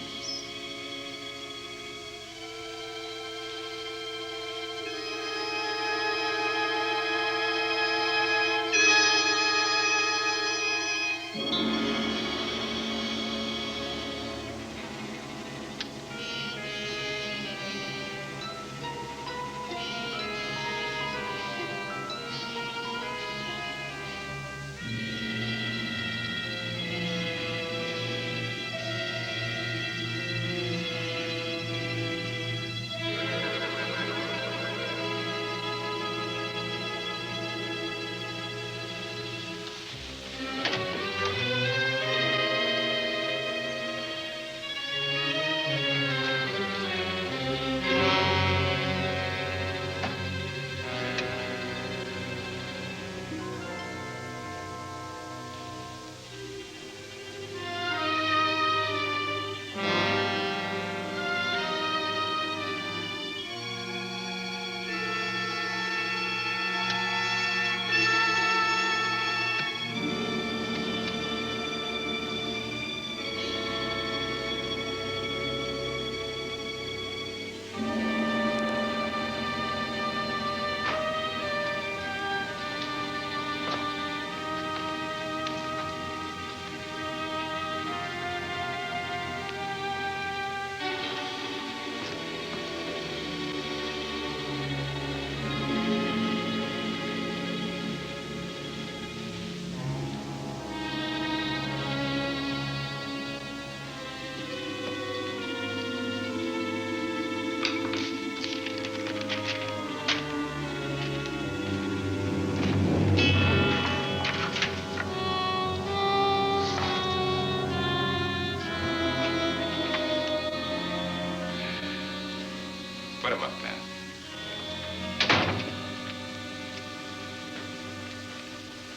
S8: Put him up, Pat.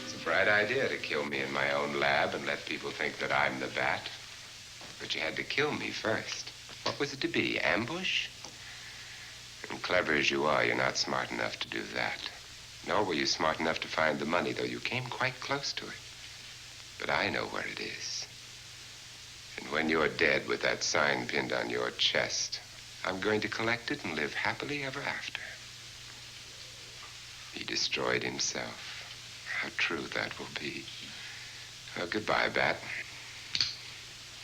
S8: It's a bright idea to kill me in my own lab and let people think that I'm the bat. But you had to kill me first. What was it to be? Ambush? And clever as you are, you're not smart enough to do that. Nor were you smart enough to find the money, though you came quite close to it. But I know where it is. And when you're dead with that sign pinned on your chest, I'm going to collect it and live happily ever after. He destroyed himself. How true that will be. Well, goodbye, Bat.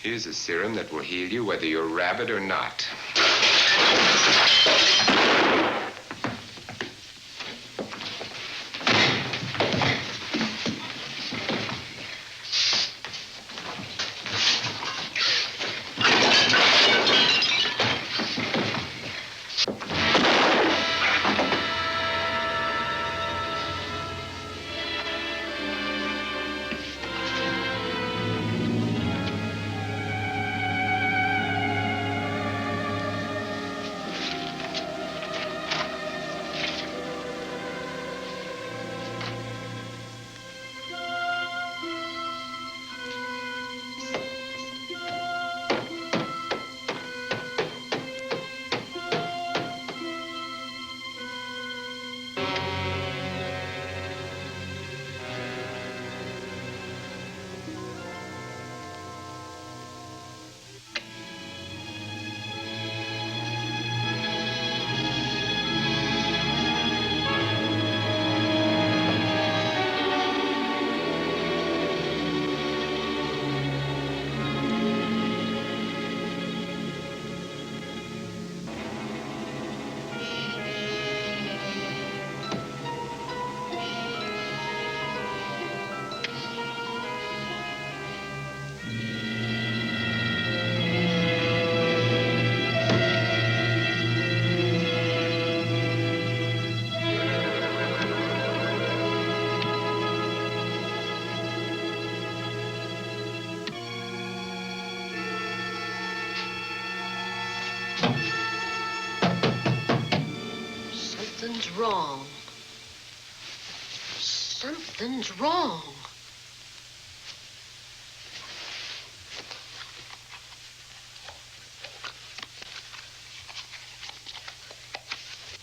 S8: Here's a serum that will heal you whether you're rabid or not.
S2: Something's wrong. Something's wrong.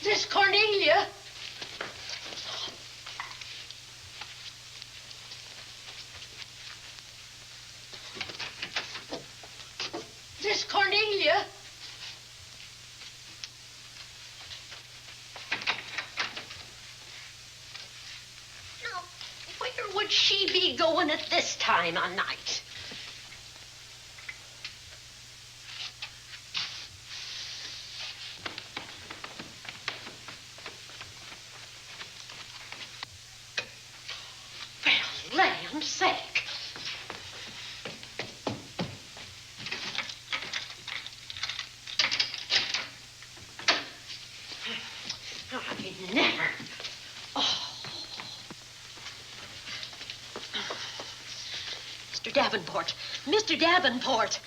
S2: This Cornelia. This Cornelia. Where would she be going at this time of night? Well, land's sake. I never. Mr. Davenport. Mr. Davenport.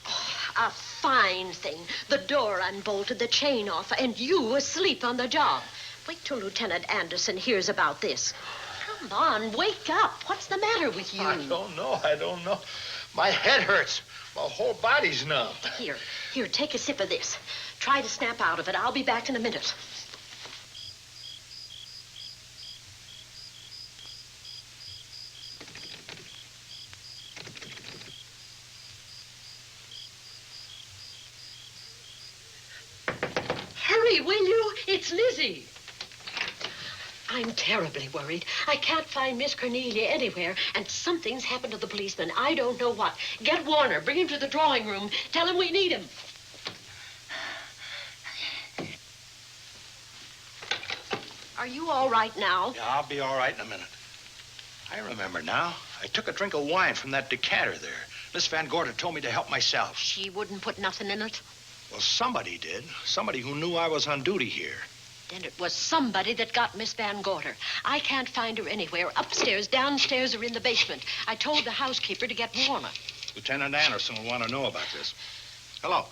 S2: Oh, a fine thing. The door unbolted, the chain off, and you asleep on the job. Wait till Lieutenant Anderson hears about this. Come on, wake up. What's the matter with you?
S20: I don't know. My head hurts. My whole body's numb.
S2: Here, take a sip of this. Try to snap out of it. I'll be back in a minute. Hurry, will you? It's Lizzie. I'm terribly worried. I can't find Miss Cornelia anywhere, and something's happened to the policeman. I don't know what. Get Warner. Bring him to the drawing room. Tell him we need him. Are you all right now?
S20: Yeah, I'll be all right in a minute. I remember now. I took a drink of wine from that decanter there. Miss Van Gorder told me to help myself.
S2: She wouldn't put nothing in it?
S20: Well, somebody did. Somebody who knew I was on duty here.
S2: Then it was somebody that got Miss Van Gorder. I can't find her anywhere. Upstairs, downstairs, or in the basement. I told the housekeeper to get Warner.
S20: Lieutenant Anderson will want to know about this. Hello.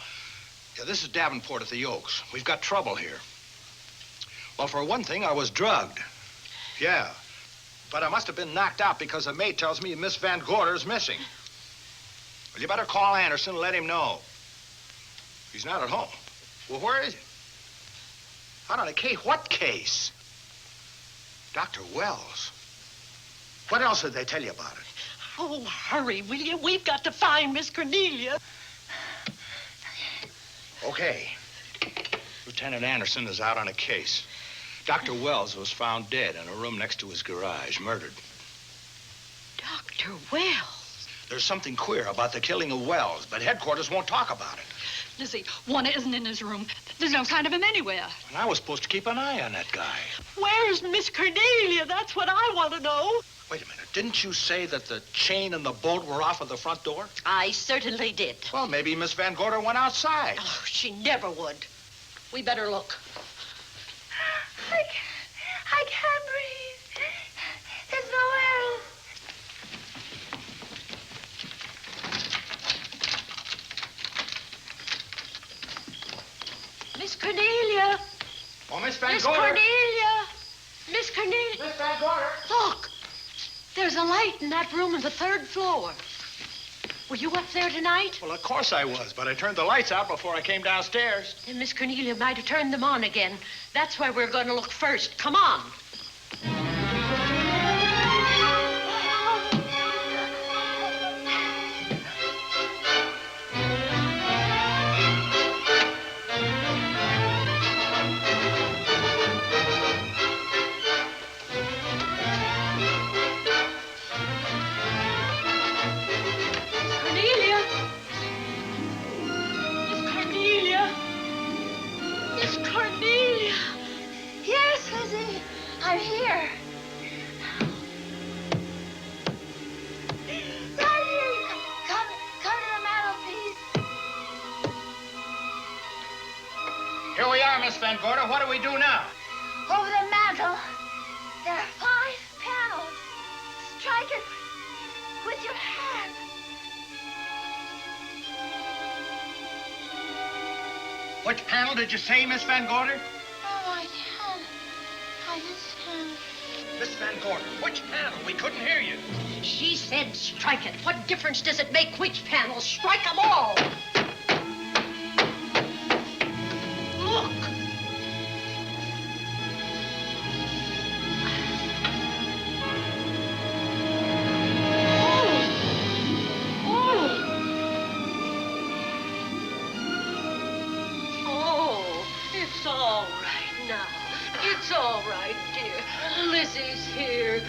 S20: Yeah, this is Davenport at the Oaks. We've got trouble here. Well, for one thing, I was drugged. Yeah. But I must have been knocked out because the maid tells me Miss Van Gorder is missing. Well, you better call Anderson and let him know. He's not at home. Well, where is he? Out on a case? What case? Dr. Wells. What else did they tell you about it?
S10: Oh, hurry, will you? We've got to find Miss Cornelia.
S20: Okay. Lieutenant Anderson is out on a case. Dr. Wells was found dead in a room next to his garage, murdered.
S10: Dr. Wells?
S20: There's something queer about the killing of Wells, but headquarters won't talk about it.
S18: Lizzie, Warner isn't in his room. There's no sign of him anywhere.
S20: And I was supposed to keep an eye on that guy.
S10: Where's Miss Cornelia? That's what I want to know.
S20: Wait a minute. Didn't you say that the chain and the bolt were off of the front door?
S10: I certainly did.
S20: Well, maybe Miss Van Gorder went outside.
S10: Oh, she never would. We better look.
S9: I can't breathe. There's nowhere else.
S10: Miss Cornelia.
S20: Oh, Miss Van
S10: Miss
S20: Gorder.
S10: Cornelia. Miss Cornelia.
S20: Miss Van Gorder.
S10: Look. There's a light in that room on the 3rd floor. Were you up there tonight?
S20: Well, of course I was, but I turned the lights out before I came downstairs.
S10: Then Miss Cornelia might have turned them on again. That's where we're going to look first. Come on.
S9: Yes, Lizzie. I'm here. Right here. Come to the mantelpiece.
S20: Here we are, Miss Van Gorder. What do we do now?
S9: Over the mantel, there are 5 panels. Strike it with your hand.
S20: Which panel did you say, Miss Van Gorder?
S9: Oh, I can't. I just can't.
S20: Miss Van Gorder, which panel? We couldn't hear you.
S10: She said strike it. What difference does it make which panel? Strike them all. Look. It's all right now. It's all right, dear. Lizzie's here.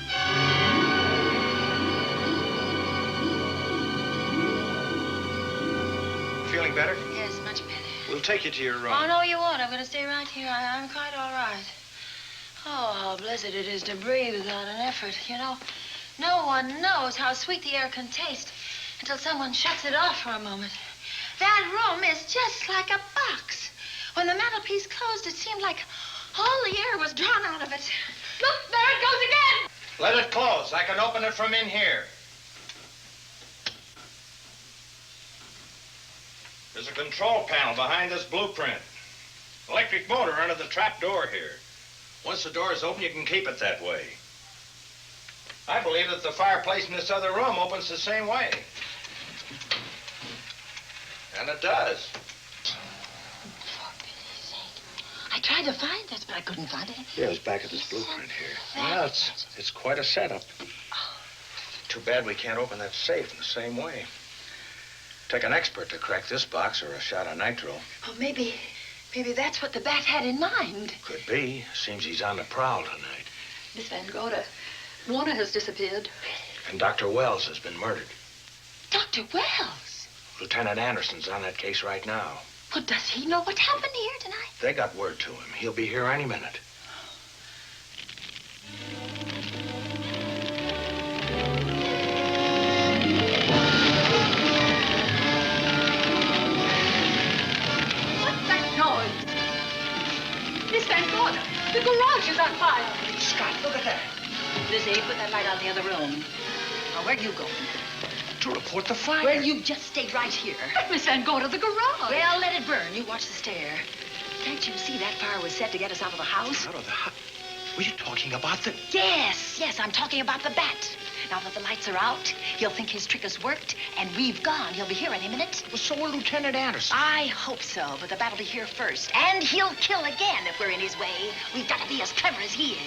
S20: Feeling better?
S1: Yes, much better.
S20: We'll take you to your room.
S1: Oh, no, you won't. I'm going to stay right here. I'm quite all right. Oh, how blessed it is to breathe without an effort. You know, no one knows how sweet the air can taste until someone shuts it off for a moment. That room is just like a box. When the mantelpiece closed, it seemed like all the air was drawn out of it. Look, there it goes again.
S20: Let it close. I can open it from in here. There's a control panel behind this blueprint. Electric motor under the trap door here. Once the door is open, you can keep it that way. I believe that the fireplace in this other room opens the same way. And it does.
S1: I tried to find this, but I couldn't find it.
S20: Yeah, it's back at this blueprint here. Well, it's quite a setup. Too bad we can't open that safe in the same way. Take an expert to crack this box or a shot of nitro.
S1: Oh, maybe that's what the bat had in mind.
S20: Could be. Seems he's on the prowl tonight.
S18: Miss Van Gorder, Warner has disappeared.
S20: And Dr. Wells has been murdered.
S1: Dr. Wells?
S20: Lieutenant Anderson's on that case right now.
S1: Well, does he know what happened here tonight?
S20: They got word to him. He'll be here any minute.
S18: What's that noise? Miss Van Gorder, the garage is on fire.
S20: Scott, look at that.
S1: Lizzie, put that light out in the other room. Now, where'd you go?
S20: to report the fire.
S9: Well, you just stay right here.
S18: But Miss Van Gorder, the garage.
S9: Well, let it burn. You watch the stair. Can't you see that fire was set to get us out of the house?
S20: Out of the house? Were you talking about the...
S9: Yes, I'm talking about the bat. Now that the lights are out, he'll think his trick has worked, and we've gone. He'll be here any minute.
S20: Well, so will Lieutenant Anderson.
S9: I hope so, but the bat will be here first. And he'll kill again if we're in his way. We've got to be as clever as he is.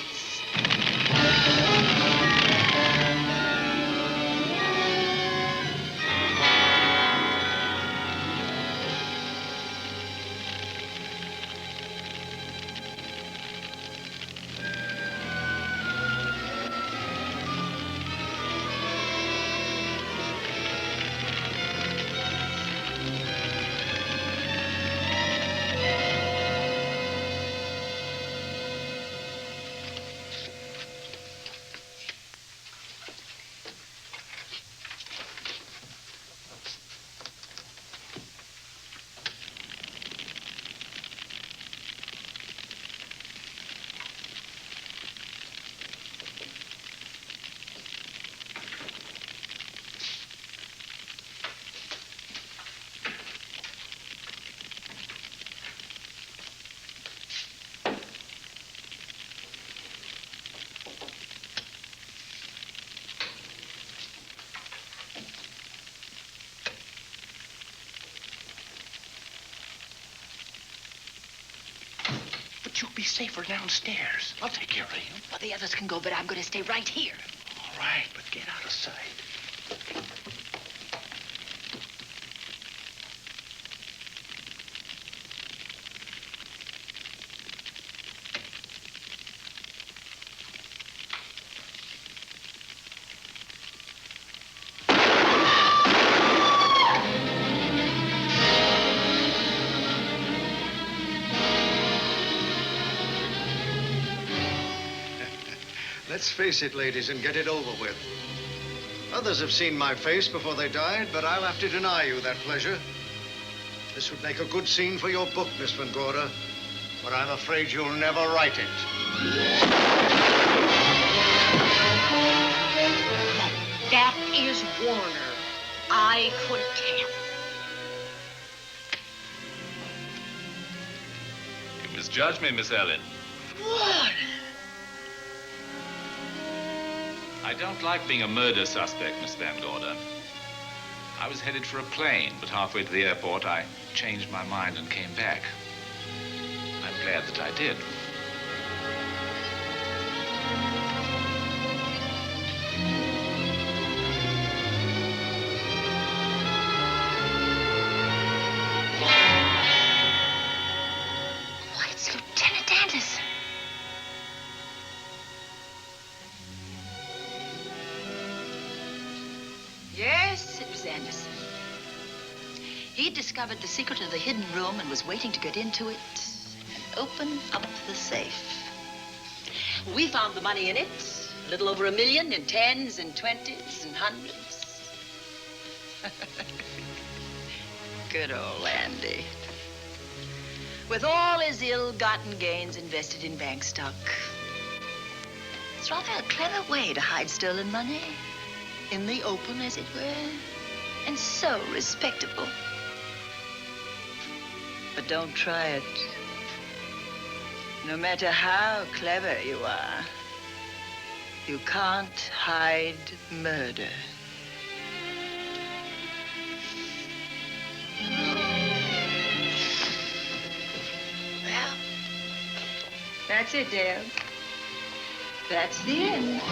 S20: You'll be safer downstairs. I'll take care of you.
S9: Well, the others can go, but I'm going to stay right here.
S20: All right, but get out of sight.
S6: Let's face it, ladies, and get it over with. Others have seen my face before they died, but I'll have to deny you that pleasure. This would make a good scene for your book, Miss Van Gorder, but I'm afraid you'll never write it.
S9: That is Warner. I could tell.
S14: You misjudged me, Miss Ellen.
S9: Warner!
S14: I don't like being a murder suspect, Miss Van Gorder. I was headed for a plane, but halfway to the airport, I changed my mind and came back. I'm glad that I did.
S9: Why, it's Lieutenant Anderson. Yes, it was Anderson. He'd discovered the secret of the hidden room and was waiting to get into it and open up the safe. We found the money in it, a little over $1 million in tens and twenties and hundreds. Good old Andy. With all his ill-gotten gains invested in bank stock. It's rather a clever way to hide stolen money. In the open, as it were, and so respectable. But don't try it. No matter how clever you are, you can't hide murder. Well, that's it, Dale. That's the end.